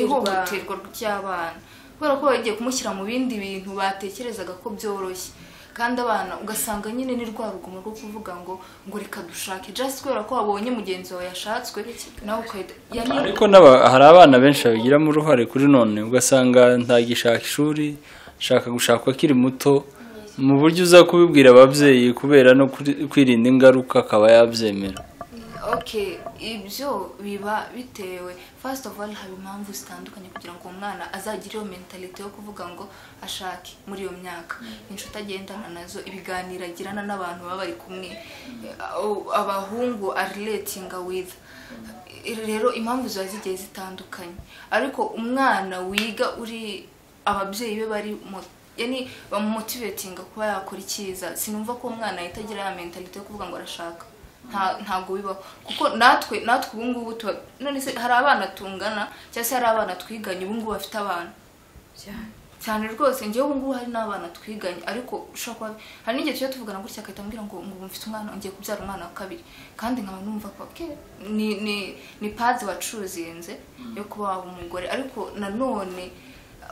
ihohoterwa ry'abana kubera ko bagiye kumushyira mu bindi bintu batekerezaga ko byoroshye kandi abana ugasanga nyine ni rwa rugomo rwo kuvuga ngo reka dushake just kubera ko wabonye mugenzi wawe yashatswe nawe ariko hari abana benshi babigiramo uruhare kuri none ugasanga ntagishaka ishuri shaka gushakwa akiri muto mu buryo uza kubibwira ababyeyi kubera no kwirinda ingaruka akaba yabyemera. Okay, ibyo biba bitewe first of all haba impamvu zitandukanye kugira ngo umwana azagire iyo mentality yo kuvuga ngo ashake muri iyo myaka inshuti agendana nazo ibiganiro agirana n'abantu baba bari kumwe abahungu are relating with rero impamvu ziba zigiye zitandukanye ariko umwana wiga uri ababyeyi be bari yani bamumotivatinga kuba yakora icyiza sinumva ko umwana yitagira ya mentality yo kuvuga ngo arashaka ntago bibaho kuko natwe ubungubu none se hari abana tungana cyangwa se hari abana twiganye ubungubu bafite abana cyane rwose ngiye ubungubu hari n'abana twiganye ariko ushobora kuba hari n'igihe tujya tuvugana gutya akahita ambwira ngo mfite umwana ngiye kubyara umwana wa kabiri kandi nkaba numva ko ni pazi wacuzinze yo kuba waba umugore ariko nanone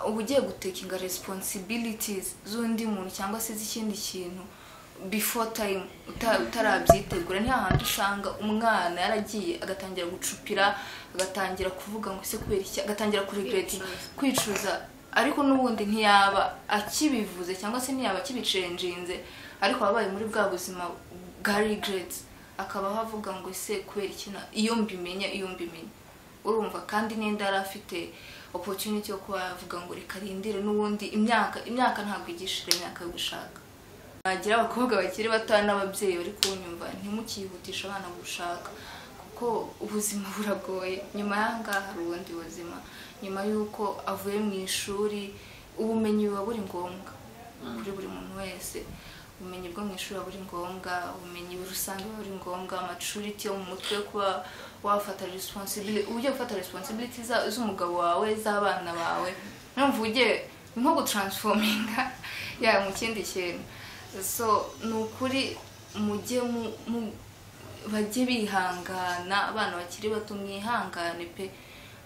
uba ugiye gutekinga responsibilities z'undi muntu cyangwa se z'ikindi kintu before time utarabyitegura ni hahandi usanga umwana yaragiye agatangira gucupira agatangira kuvuga ngo se kubera iki agatangira kuregret kwicuza ariko n'ubundi ntiyaba akibivuze cyangwa se ntiyaba akibicenjinze ariko ababaye muri bwa buzima bwa regrets akaba havuga ngo se kubera iki iyo mbimenya urumva kandi nenda yarafite opportunity yo kuba yavuga ngo reka rindire n'ubundi imyaka ntabwo igishira imyaka yo gushaka agira abakobwa bakiri bato n'ababyeyi bari kunyumva ntimukihutisha abana gushaka kuko ubuzima buragoye nyuma y'angaha hari ubundi buzima nyuma y'uko avuye mu ishuri ubumenyi buba buri ngombwa kuri buri muntu wese ubumenyi bwo mu ishuri buba buri ngombwa ubumenyi rusange buba buri ngombwa maturity yo mu mutwe kuba wafata responsibility ujye gufata responsibility z'umugabo wawe z'abana bawe numva ujye nko gutransforminga ya mu kindi kintu so nukuri mujye bajye bihangana abana bakiri bato mwihangane pe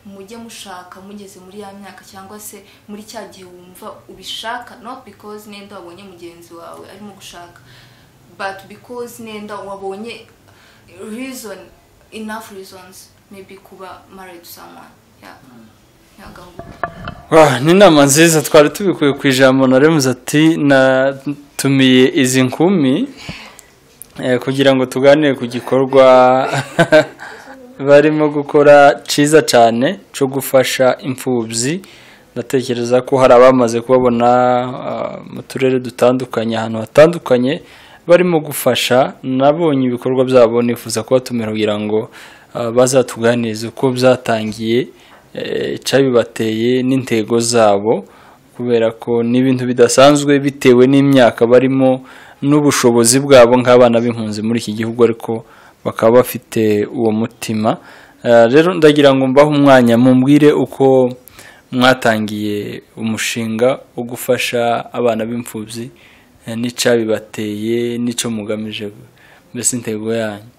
mujye mushaka mugeze muri ya myaka cyangwa se muri cya gihe wumva ubishaka not because nenda wabonye mugenzi wawe arimo gushaka but because nenda wabonye enough reasons maybe kuba married to someone ni inama nziza twari tubikuye ku ijambo na Remuzi ati natumiye izi nkumi kugira ngo tuganire ku gikorwa barimo gukora cyiza cyane cyo gufasha imfubyi ndatekereza ko hari abamaze kubabona mu turere dutandukanye ahantu hatandukanye barimo gufasha nabonye ibikorwa byabo nifuza kubatumira kugira ngo bazatuganirize uko byatangiye cyabibateye n'intego zabo kubera ko n'ibintu bidasanzwe bitewe n'imyaka barimo n'ubushobozi bwabo nk'abana b'impunzi muri iki gihugu ariko bakaba bafite uwo mutima rero ndagira ngo mbahe umwanya mumbwire uko mwatangiye umushinga wo gufasha abana b'imfubyi n'icyabibateye n'icyo mugamije mbese intego yanyu.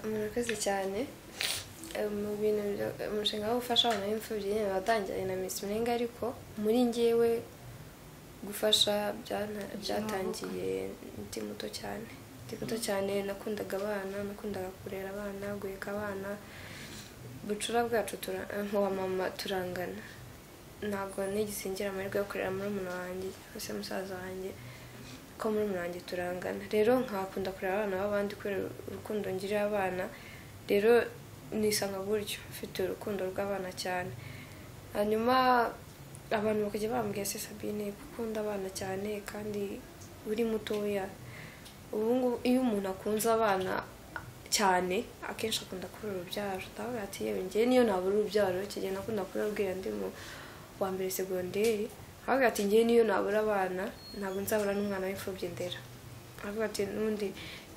murakoze cyane mu bintu umushinga wo gufasha abana b'imfubyi watangiye na Miss Murenga ariko muri njyewe gufasha byatangiye ndi muto cyane nakundaga abana nakundaga kurera abana guheka abana bucura bwacu wa mama turangana ntabwo nigisingira amahirwe yo kurera murumuna wanjye ese musaza wanjye ko murumuna wanjye turangana rero nkakunda kurera abana b'abandi kubera urukundo ngirira abana rero nisanga gutyo mfite urukundo rw'abana cyane hanyuma abantu bakajya bambwiye se Sabine gukunda abana cyane kandi uri mutoya ubu ngubu iyo umuntu akunze abana cyane akenshi akunda kubura urubyaro ndavuga ati yewe njye niyo nabura urubyaro kigenda akunda kubabwira ndi mu wa mbere segonderi avuga ati njye niyo nabura abana ntabwo nzabura n'umwana w'imfubyi ndera avuga ati n'undi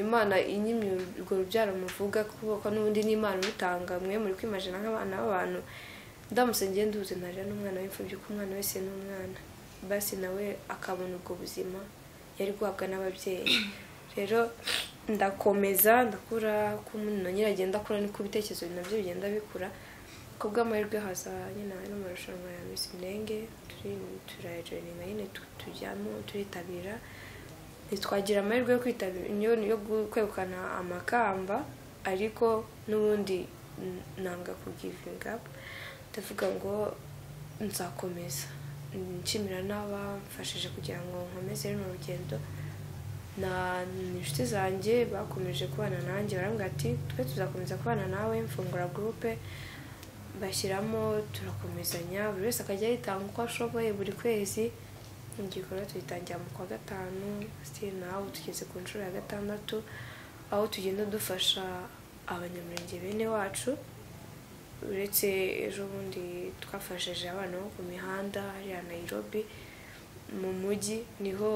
Imana inyimye urwo rubyaro muvuga kuko n'ubundi n'Imana urutanga mwe muri kwimagina nk'abana b'abantu ndamutse ngende nduze narira n'umwana w'imfubyi ko umwana wese n'umwana basi nawe akabona ubwo buzima yari guhabwa n'ababyeyi rero ndakomeza ndakura ko umuntu nyiragenda akura niko ibitekerezo nabyo bigenda bikura ko bw'amahirwe haza nyine no marushanwa ya Miss Mirenge turajoininga nyine tujyamo turitabira ntitwagira amahirwe yo kwitabira yo kwegukana amakamba ariko n'ubundi nanga kugivinga ndavuga ngo nzakomeza nshimira n'abamfashije kugira ngo nkomeze runo rugendo na inshuti zanjye bakomeje kubana nanjye barambwira ati twe tuzakomeza kubana nawe mfungura groupe bashyiramo turakomezanya buri wese akajya yitanga uko ashoboye buri kwezi igikorwa tugitangira mu kwa gatanu still nawe tugeze ku nshuro ya gatandatu aho tugenda dufasha abanyamurenge bene wacu uretse ejo bundi twafashije abana bo ku mihanda hariya Nairobi mu mujyi niho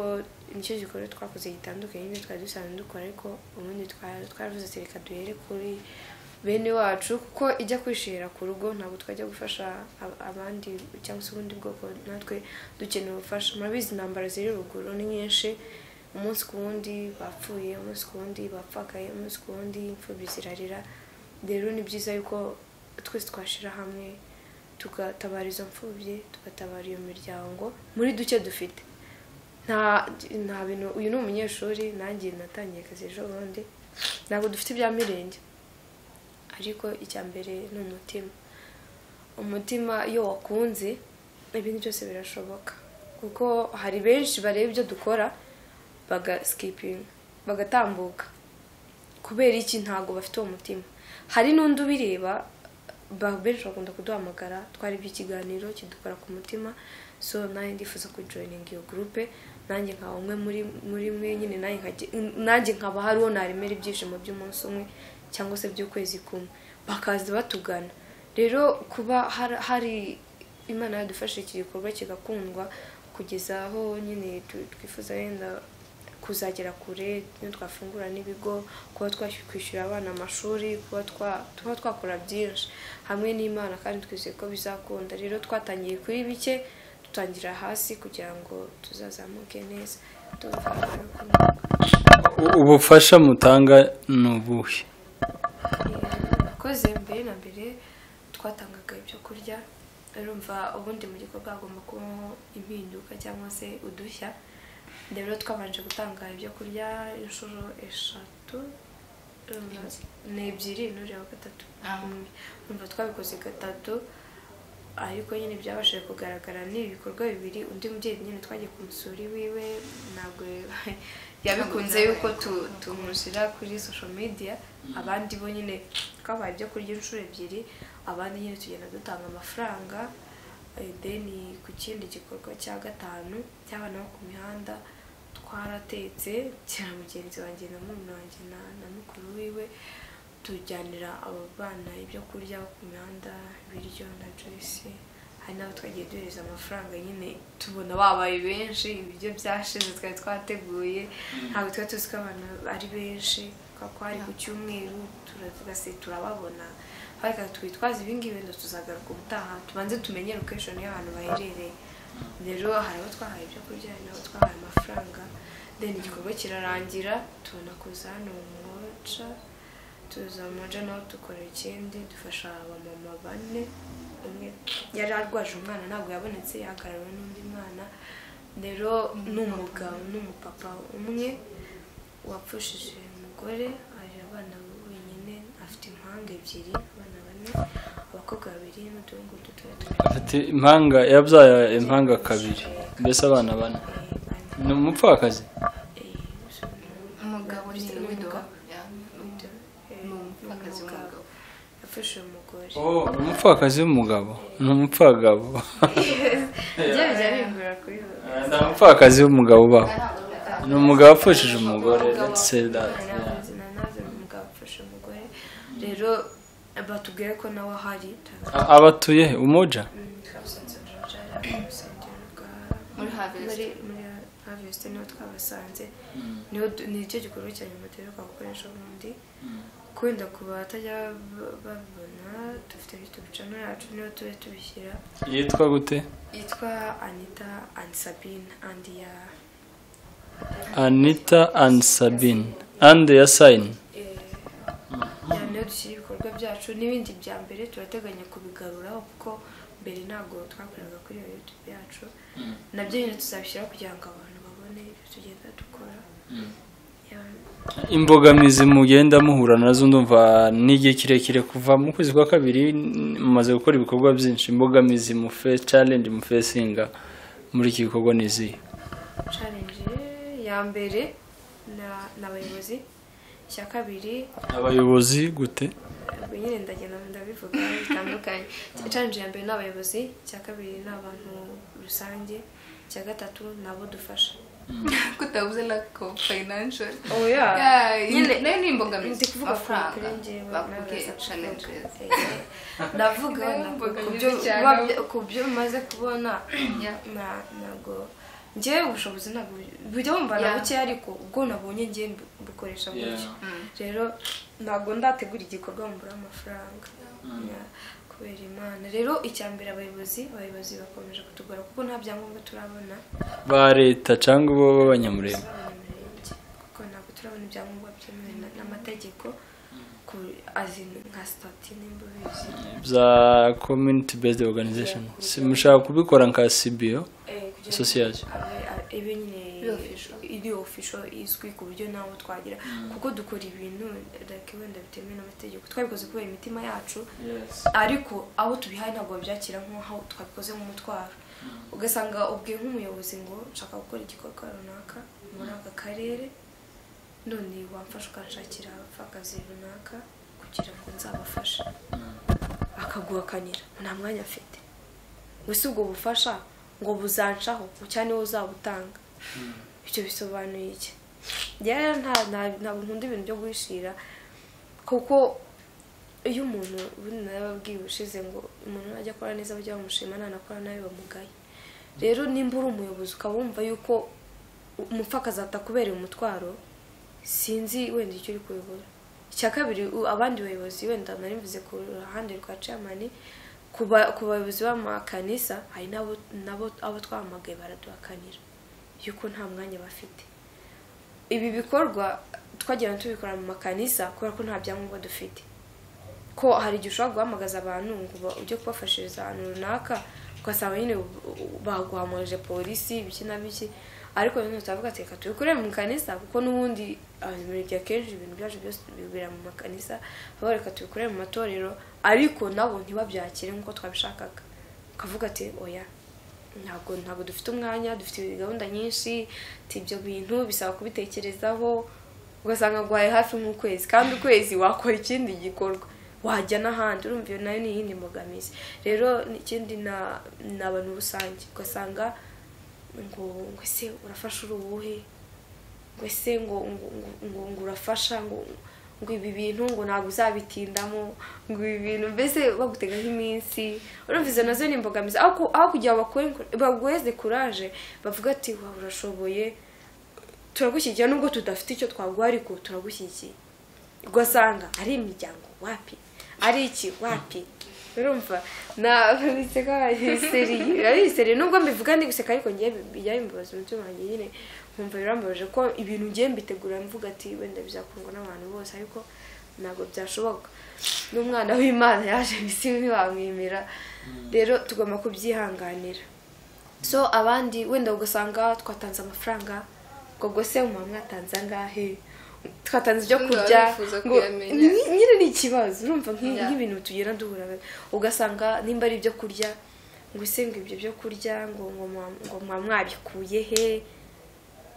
nicyo gikorwa twakoze gitandukanye n'ibyo twari dusanzwe dukora ariko ubundi twaravuze ati reka duhere kuri bene wacu kuko ijya kwishira ku rugo ntabwo twajya gufasha abandi cyangwa se ubundi bwoko natwe dukeneye ubufasha murabizi intambara ziri ruguru ni nyinshi umunsi ku wundi bapfuye umunsi ku wundi bapfakaye umunsi ku wundi imfubyi zirarira rero ni byiza yuko twese twashira hamwe tugatabara izo mfubyi tugatabara iyo miryango muri duke dufite nta bintu uyu ni umunyeshuri nanjye natangiye akazi ejo bundi ntabwo dufite ibya mirenge ariko icya mbere ni umutima iyo wakunze ibintu byose birashoboka kuko hari benshi bareba ibyo dukora bagaskipinga bagatambuka kubera iki ntago bafite uwo mutima hari n'undi ubireba benshi bakunda kuduhamagara twari iby'ikiganiro kidukora ku mutima so nanjye ndifuza kujoininga iyo groupe nanjye nkaba umwe muri mwe nyine nanjye nkaba hariho naremera ibyishimo by'umunsi umwe cyangwa se by'ukwezi kumwe bakaza batugana rero kuba hari Imana yadufashe iki gikorwa kigakundwa kugeza aho nyine twifuza yenda kuzagera kure niyo twafungura n'ibigo kuba twakwishyura abana amashuri kuba twakora byinshi hamwe n'Imana kandi twizeye ko bizakunda rero twatangiye kuri bike dutangira hasi kugira ngo tuzazamuke neza ubufasha mutanga n'ubuhe koze mbere na mbere twatangaga ibyo kurya urumva ubundi mu gikorwa hagomba kubaho impinduka cyangwa se udushya rero twabanje gutanga ibyo kurya inshuro 3 n'ebyiri n'uriya wa gatatu urumva twabikoze gatatu ariko nyine byabashije kugaragara n'ibikorwa bibiri undi mubyeyi nyine twagiye kumusura iwiwe ntabwo yabikunze yuko tumushyira kuri social media abandi bo nyine twabaye ibyo kurya inshuro 2 abandi nyine tugenda dutanga amafaranga then ku kindi gikorwa cya gatanu cy'abana bo ku mihanda twaratetse cyane mugenzi wanjye na murumuna wanjye na mukuru wiwe tujyanira abo bana ibyo kurya ku mihanda ibiryo na juice hari n'abo twagiye duhereza amafaranga nyine tubona babaye benshi ibiryo byashize twari twateguye ntabwo twari tuzi ko abantu ari benshi kuko hari ku cyumweru turababona ariko twitwaza ibingibi wenda tuzagaruka ubutaha tubanze tumenye location y'abantu baherereye rero hari abo twahaye ibyo kurya hari n'abo twahaye amafaranga then igikorwa kirarangira tubona kuza hano mu Moja tuza Moja naho dukora ikindi dufasha abamama 4 umwe yari arwaje umwana ntabwo yabonetse yahagarariwe n'undi mwana rero n'umugabo n'umupapa umwe wapfushije umugore ari abana wenyine afite impanga 2 abana 4 abakobwa 2 n'uduhungu 2 afite impanga yabyaye impanga 2 mbese abana 4 ni umupfakazi umugabo ni widow yafashe umugore umupfakazi w'umugabo ni umupfagabo byari bimbura kuri ni umupfakazi w'umugabo ubaho ni umugabo apfushije umugore let's say that umugabo apfushe umugore rero batubwiye ko nawe ahari abatuye Umoja muri Harvest niho twabasanze ni cyo gikorwa cya nyuma duheruka gukoresha ubundi kwenda ku batajya babibona dufite YouTube channel yacu niho tube tubishyira yitwa gute yitwa Anita and Sabine and ya Anita and Sabine and ya sign niho dushyira ibikorwa byacu n'ibindi bya mbere turateganya kubigaruraho kuko mbere ntabwo twakoreraga kuri YouTube yacu nabyo nyine tuzabishyira kugira ngo abantu babone ibyo tugenda dukora imbogamizi mugenda muhura nazo ndumva n'igihe kirekire kuva mu kwezi kwa kabiri mumaze gukora ibikorwa byinshi imbogamizi mu face challenge mu facinga muri iki gikorwa nizi challenge ya mbere n'abayobozi cya kabiri abayobozi gute nyine ndagenda ndabivuga bitandukanye challenge ya mbere n'abayobozi cya kabiri n'abantu rusange cya gatatu nabo dufasha kutabuze lack of financial nyine ni imbogamizi kuvuga amafaranga bakubwiye challenges ndavuga ku byo maze kubona ntabwo njyewe ubushobozi ntabwo bujya bumbana buke ariko ubwo nabonye njye bukoresha gutyo rero ntabwo ndategura igikorwa mbura amafaranga kubera Imana rero icyambere abayobozi bakomeje kutugora kuko nta byangombwa turabona ba leta cyangwa bo b'abanyamurenge kuko ntabwo turabona ibyangombwa byemewe n'amategeko nka stati nimba bizi za community based organization mushaka kubikora nka CBO association ibe nyine iri official izwi ku buryo nawo twagira kuko dukora ibintu wenda bitemewe n'amategeko twabikoze kubera imitima yacu ariko aho tubihaye ntabwo babyakira nk'aho twabikoze mu mutwaro ugasanga ubwiye nk'umuyobozi ngo nshaka gukora igikorwa runaka muri aka karere none wamfasha ukanshakira akazi runaka kugira ngo nzabafashe akaguhakanira nta mwanya afite gusa ubwo bufasha ngo buzancaho cyane wowe uzabutanga icyo bisobanuye iki rero ntabwo nkunda ibintu byo guhishira kuko iyo umuntu ubundi nababwiye ushize ngo umuntu najya akora neza bajya bamushima nanakora nabi bamugaye rero nimba uri umuyobozi ukaba wumva yuko umupfakazi atakubereye umutwaro sinzi wenda icyo uri kuyobora icya kabiri abandi bayobozi wenda nari mvuze ku ruhande rwa chairman ku bayobozi b'amakanisa hari nabo abo twahamagaye baraduhakanira yuko nta mwanya bafite ibi bikorwa twagira tubikora mu makanisa kubera ko nta byangombwa dufite ko hari igihe ushobora guhamagaza abantu ngo ujye kubafashiriza ahantu runaka ugasanga nyine baguhamagaje polisi biki na biki ariko nyine tutavuga ati reka tubikore mu kanisa kuko n'ubundi igihe kenshi ibintu byacu byose bibera mu makanisa aho reka tubikore mu matorero ariko nabo ntibabyakire nk'uko twabishakaga ukavuga ati oya ntabwo dufite umwanya dufite gahunda nyinshi ibyo bintu bisaba kubitekerezaho ugasanga guhaye hafi nk'ukwezi kandi ukwezi wakora ikindi gikorwa wajya n'ahandi urumva iyo nayo ni iyindi mbogamizi rero ikindi ni abantu rusange ugasanga ngo ese urafasha urubuhe ngo ese ngo urafasha ngo ibi bintu ngo ntabwo uzabitindamo ngo ibi bintu mbese bagutega nk'iminsi urumva izo nazo ni imbogamizi aho kugira baguheze kuraje bavuga ati waba urashoboye turagushyigikira nubwo tudafite icyo twaguha ariko turagushyigikira ugasanga ari imiryango wapi ari iki wapi urumva biseka ari seri nubwo mbivuga ndi guseka ariko ngiye bijyaye imbabazi umutima wanjye nyine nkumva birambabaje ko ibintu ngiye mbitegura mvuga ati wenda bizakundwa n'abantu bose ariko ntabwo byashoboka n'umwana w'Imana yaje isi ntiwamwimira rero tugomba kubyihanganira so abandi wenda ugasanga twatanze amafaranga ngo se umwe mwatanze angahe twatanze ibyo kurya ngo nyine ni ikibazo urumva nk'ibintu tugera duhura ugasanga nimba ari ibyo kurya ngo ese ngo ibyo byo kurya ngo mwabikuye he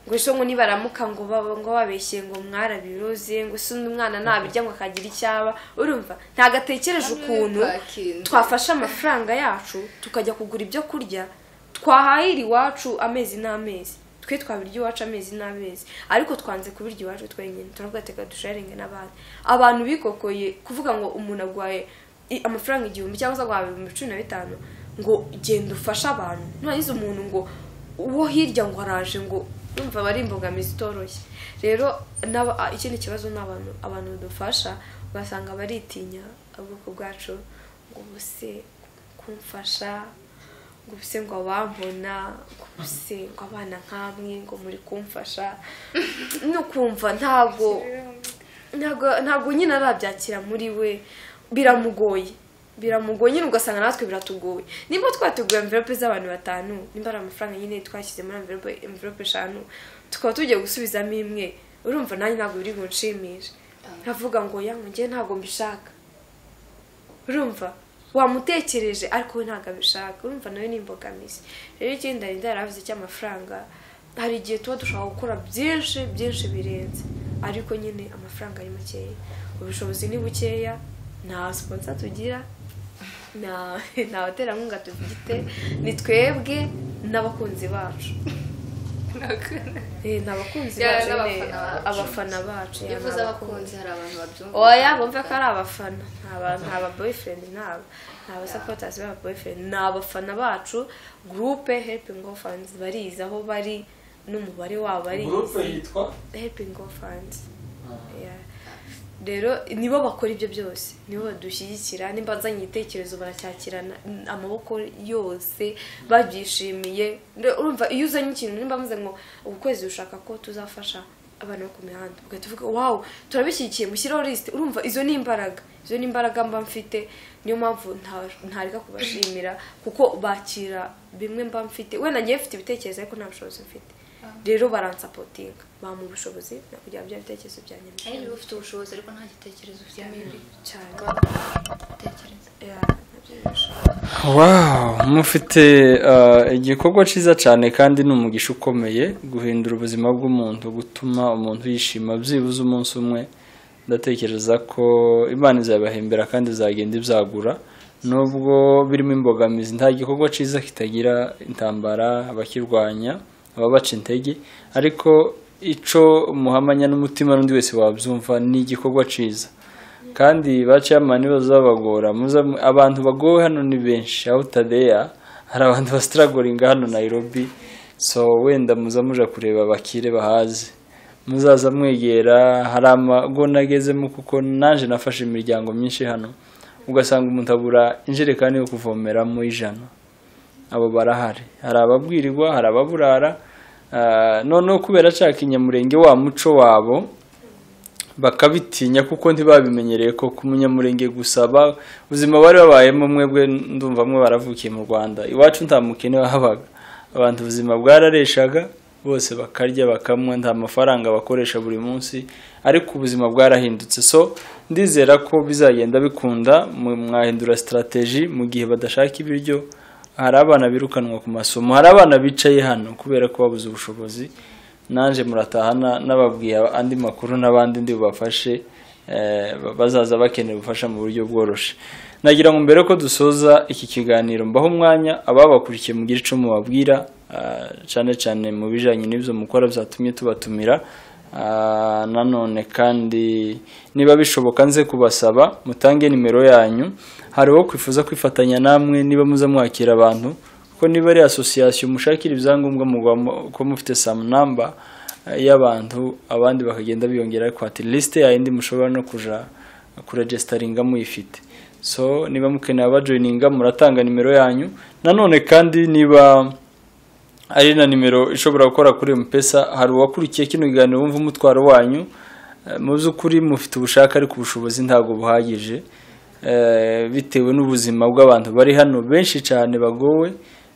ngo ese ngo nibaramuka ngo babeshye ngo mwarabiroze ngo se umwana nabirya ngo akagira icyaba urumva ntagatekereje ukuntu twafashe amafaranga yacu tukajya kugura ibyo kurya twahahira iwacu amezi n'amezi twe twabirya iwacu amezi n'amezi ariko twanze kubirya iwacu twenyine turavuga teka dusharinge n'abandi abantu bikokoye kuvuga ngo umuntu agwaye amafaranga 1000 cyangwa se agwaye 15 ngo genda ufasha abantu ntayize umuntu ngo uwo hirya ngo araje ngo numva bari imbogamizi itoroshye rero ikindi kibazo n'abantu dufasha basanga baritinya ubwoko bwacu ngo buse kumfasha ngo buse ngo abambona ngo buse ngo abana nkamwe ngo muri kumfasha no kumva ntago nyine arabyakira muri we biramugoye nyine ugasanga natwe biratugoye nimba twatuguye envelope z'abantu 5 nimba ari amafaranga nyine twashyize muri envelope 5 tukaba tugiye gusubizamo imwe urumva nanjye ntabwo biri gunshimisha nkavuga ngo yango ngiye ntabwo mbishaka urumva wamutekereje ariko we ntabwo abishaka urumva nawe ni imbogamizi rero ikindi yaravuze cy'amafaranga hari igihe tuba dushaka gukora byinshi birenze ariko nyine amafaranga ari makeya ubushobozi ni bukeya nta sponsor tugira na baterankunga tufite ni twebwe n'abakunzi bacu n'abakunzi bacu abafana bacu yavuze abakunzi hari abantu babyumva oya bumva ko ari abafana nta boyfriend nta supporters ba boyfriend n'abafana bacu groupe Helping Orphans barizaho bari n'umubare wabo bari groupe yitwa Helping Orphans rero nibo bakora ibyo byose nibo badushyigikira nimba nzanye igitekerezo baracyakirana amaboko yose babyishimiye urumva iyo uzanye ikintu nimba muze ngo ukwezi ushaka ko tuzafasha abantu ku mihanda ugatuvuga wow turabishyikiye mushyiraho list urumva izo ni imbaraga mba mfite niyo mpamvu ntareka kubashimira kuko bakira bimwe mba mfite we nagiye mfite ibitekerezo ariko nta bushobozi mfite rero baransapotinga bamu ubushobozi kugira bya bitekerezo byanjye ari ufite ubushobozi ariko nta gitekerezo ufite mibi cyane wow mufite igikorwa cyiza cyane kandi n'umugisha ukomeye guhindura ubuzima bw'umuntu gutuma umuntu yishima byibuze umunsi umwe ndatekereza ko Imana izabahembera kandi izagenda ibyagura nubwo birimo imbogamizi nta gikorwa cyiza kitagira intambara abakirwanya ababaca intege ariko ico muhamanya n'umutima n'undi wese wabyumva ni igikorwa cyiza kandi bacamani bazabagora abantu bagowe hano ni benshi out there hari abantu bastruggling hano Nairobi so wenda muzamuja kureba bakire bahaze muzaza mwegera hari amago nagezemo kuko nanje nafashe imiryango myinshi hano ugasanga umuntu abura injerekani yo kuvomeramo 100 abo barahari hari ababwirirwa hari ababurara noneho kubera cyaka inyamurenge wa muco wabo bakabitinya kuko ntibabimenyereye ko kumunyamurenge gusaba ubuzima bari babayemo mwebwe ndumva mwe baravukiye mu Rwanda iwacu nta mukene wahabaga abantu ubuzima bwarareshaga bose bakarya bakamwa nta mafaranga bakoresha buri munsi ariko ubuzima bwarahindutse so ndizera ko bizagenda bikunda mwahindura strategy mu gihe badashaka ibiryo hari abana birukanwa ku masomo hari abana bicaye hano kubera ko babuze ubushobozi nanje muratahana nababwiye andi makuru n'abandi ndi bubafashe bazaza bakeneye ubufasha mu buryo bworoshe nagira ngo mbere ko dusoza iki kiganiro mbaho umwanya ababakurikiye mu gice mu babwira cyane mu bijanye n'ibyo mukora byatumye tubatumira nanone kandi niba bishoboka nze kubasaba mutange nimero yanyu hariho kwifuza kwifatanya namwe niba muza mwakira abantu ko niba ari association mushakira ibyangombwa ko mufite some number y'abantu abandi bakagenda biyongera ariko ati list ya indi mushobora no kuja kuregisteringa muyifite so niba mukeneye abajoininga muratanga nimero yanyu nanone kandi niba ari na nimero ishobora gukora kuri M-Pesa hari uwakurikiye kino kiganiro wumva umutwaro wanyu mu by'ukuri mufite ubushaka ariko ubushobozi ntago buhagije bitewe n'ubuzima bw'abantu bari hano benshi cyane bagowe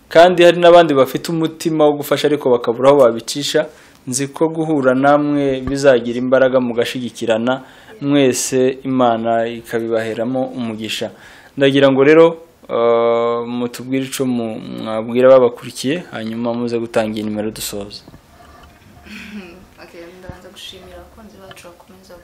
kandi hari n'abandi bafite umutima wo gufasha ariko bakabura aho babicisha nzi ko guhura namwe bizagira imbaraga mugashigikirana mwese Imana ikabibaheramo umugisha ndagira ngo rero mutubwire ico mwabwira babakurikiye hanyuma muze gutangira nimero dusoza ndabanza gushimira abakunzi bacu bakomeza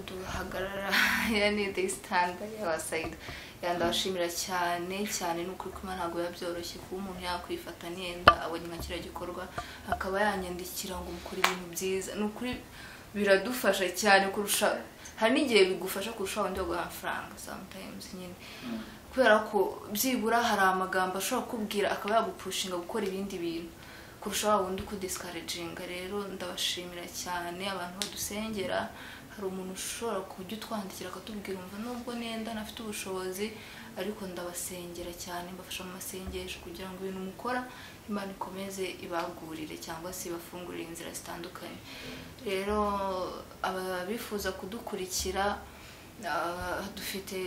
kuduhagarara yani they stand by our side ndabashimira cyane cyane n'ukuri kuma ntago yabyoroshye kuba umuntu yakwifata nenda abonye nka kira gikorwa akaba yanyandikira ngo mukora ibintu byiza n'ukuri biradufasha cyane kurusha hari n'igihe bigufasha kurusha wandi yo amafaranga sometimes nyine kubera ko byibura hari amagambo ashobora kubwira akaba yagupushinga gukora ibindi bintu kurusha wundi ku discouraging. Rero ndabashimira cyane abantu badusengera. Hari umuntu ushobora kujya utwandikira akatubwira umva nubwo nenda nafite ubushobozi ariko ndabasengera cyane mbafasha mu masengesho kugira ngo ibintu mukora Imana ikomeze ibagurire cyangwa se ibafungurire inzira zitandukanye. Rero ababifuza kudukurikira dufite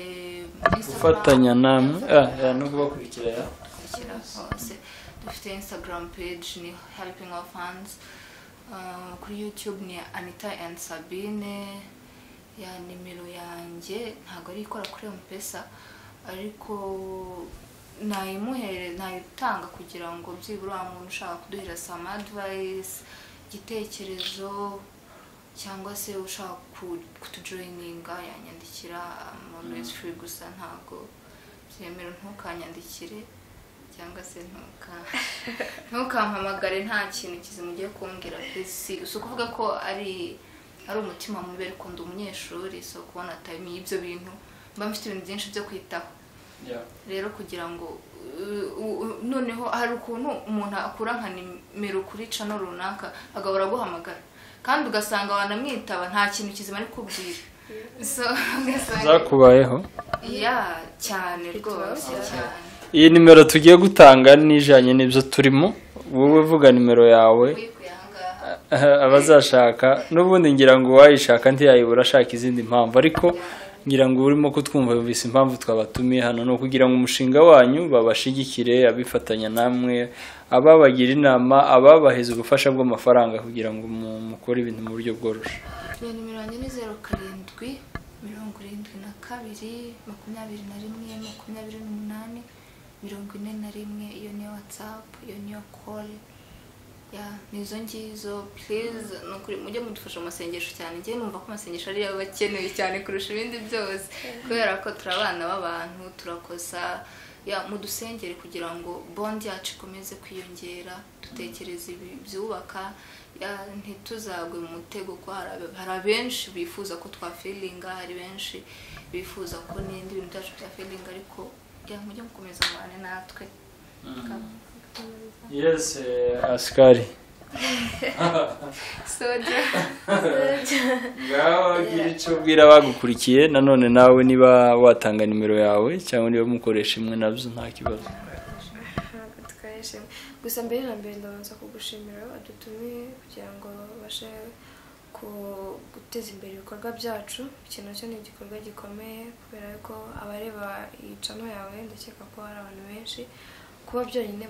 gufatanya namwe no kubakurikira hose. Dufite Instagram page ni Helping Orphans. Kuri YouTube ni Anita and Sabine. Ya nimero yanjye ntago ari ikora kuri M-Pesa ariko nayitanga kugira ngo byibura umuntu ushaka kuduhira some advice, igitekerezo cyangwa se ushaka kutujoininga yanyandikira always free gusa ntago byemera ntukanyandikire cyangwa se ntukampamagare nta kintu kizimugiye kumbwira si ukuvuga ko ari umutima mubi ariko ndi umunyeshuri so kubona time y'ibyo bintu mba mfite ibintu byinshi byo kwitaho. Rero kugira ngo noneho hari ukuntu umuntu akura nka nimero kuri channel runaka agahora guhamagara kandi ugasanga wanamwitaba nta kintu kizima ari kubwira so zakubayeho cyane rwose cyane. Iyi nimero tugiye gutanga nijanye n'ibyo turimo wowe vuga nimero yawe abazashaka n'ubundi ngira ngo wayishaka ntiyayibura ashaka izindi mpamvu ariko ngira ngo urimo kutwumva bivise impamvu twabatumiye hano no kugira ngo umushinga wanyu babashigikire abifatanya namwe ababagira inama ababaheza ubufasha bw'amafaranga kugira ngo mukore ibintu mu buryo bworoshye. Nimero yanjye ni 07 72 21 28 41 iyo ni WhatsApp iyo ni call nizo ngizo please nukuri mujye mudufasha amasengesho cyane ngiye numva ko amasengesho ari yabakeneye cyane kurusha ibindi byose kubera ko turabana b'abantu turakosa mudusengere kugira ngo bond yacu ikomeze kwiyongera dutekereze byubaka ntituzagwe mu mutego ko hari abenshi bifuza ko twafilinga hari benshi bifuza ko n'indi bintu byacu bya feeling ariko mujye mukomeza mubane natwe. Yes, Askari. Soja. Ngaho gira icyo ubwira bagukurikiye nanone nawe niba watanga nimero yawe cyangwa niba mukoresha imwe nabyo nta kibazo. Gusa mbere na mbere ndabanza kugushimira adutumiye kugira ngo bashe guteza imbere ibikorwa byacu. Ikintu cyo ni igikorwa gikomeye kubera ko abareba icano yawe ndakeka ko hari abantu benshi kuba byonyine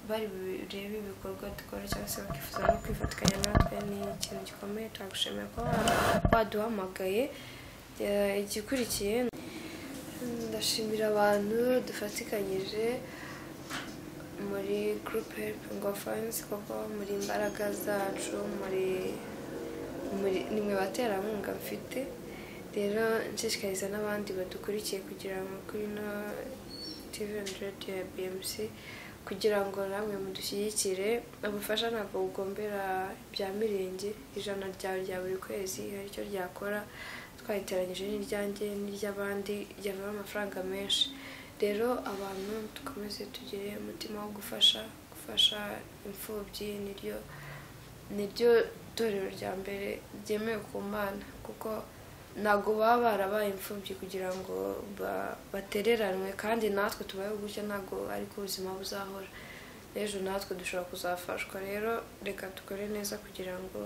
bari bireba ibikorwa dukora cyangwa se bakifuza no kwifatikanya natwe ni ikintu gikomeye. Turagushimiye ko baduhamagaye. Igikurikiye ndashimira abantu dufatikanyije muri group Helping Orphans kuko muri imbaraga zacu muri nimwe baterankunga mfite. Rero nshishikariza n'abandi badukurikiye kugira ngo kuri no TV and radio ya BMC kugira ngo namwe mudushyigikire. Ubufasha ntabwo bugombera bya mirenge ijana rya buri kwezi hari icyo ryakora twayiteranyije n'iryanjye n'iry'abandi ryavamo amafaranga menshi. Rero abantu tukomeze tugire umutima wo gufasha imfubyi niryo torero rya mbere ryemewe ku Mana kuko ntago baba barabaye imfubyi kugira ngo batereranwe kandi natwe tubayeho gutya ntago ariko ubuzima buzahora ejo natwe dushobora kuzafashwa. Rero reka dukore neza kugira ngo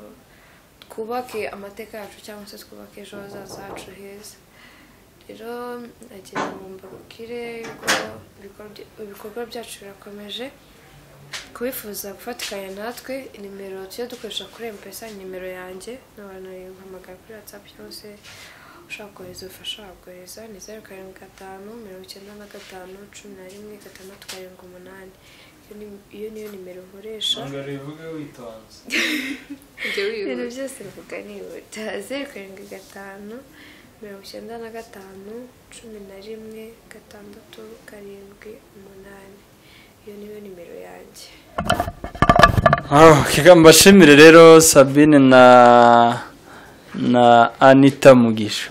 twubake amateka yacu cyangwa se twubake ejo hazaza hacu heza. Rero agira ngo mbabwire ko ibikorwa byacu birakomeje. Kubifuza gufatikanya natwe nimero tujye dukoresha kuri M-Pesa nimero yanjye n'abantu bahamagara kuri WhatsApp cyangwa se ushaka kohereza ubufasha wakohereza ni 07 55 95 11 678. iyo niyo nimero nkoresha bivuge witonze ibintu byose bivuga nihuta 07 595 11 6 7 iyo niyo nimero yanjye. Mbashimire rero Sabine na Anita Mugisha.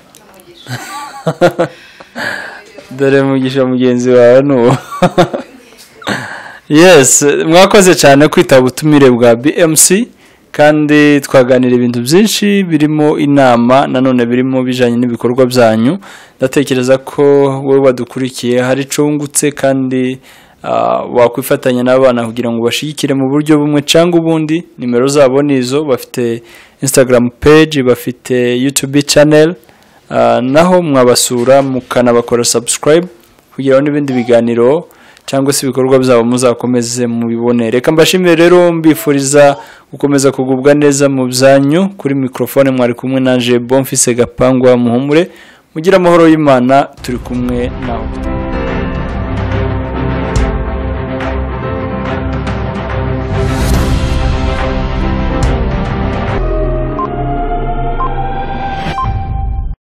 Dore Mugisha mugenzi wawe nuwo. Yes, mwakoze cyane kwitaba ubutumire bwa BMC kandi twaganira ibintu byinshi birimo inama nanone birimo bijanye n'ibikorwa byanyu. Ndatekereza ko wowe badukurikiye hari cungutse kandi wakwifatanya n'abana kugira ngo bashigikire mu buryo bumwe cyangwa ubundi. Nimero zabo nizo, bafite Instagram page, bafite YouTube channel, naho mwabasura mukanabakora subscribe kugira n'ibindi biganiro cyangwa se ibikorwa byabo muzakomeze mubibone. Reka mbashimire rero mbifuriza gukomeza kugubwa neza mu byanyu. Kuri microphone mwari kumwe nanje Bonfils Gapangwa Muhumure. Mugira amahoro y'Imana, turi kumwe nawe.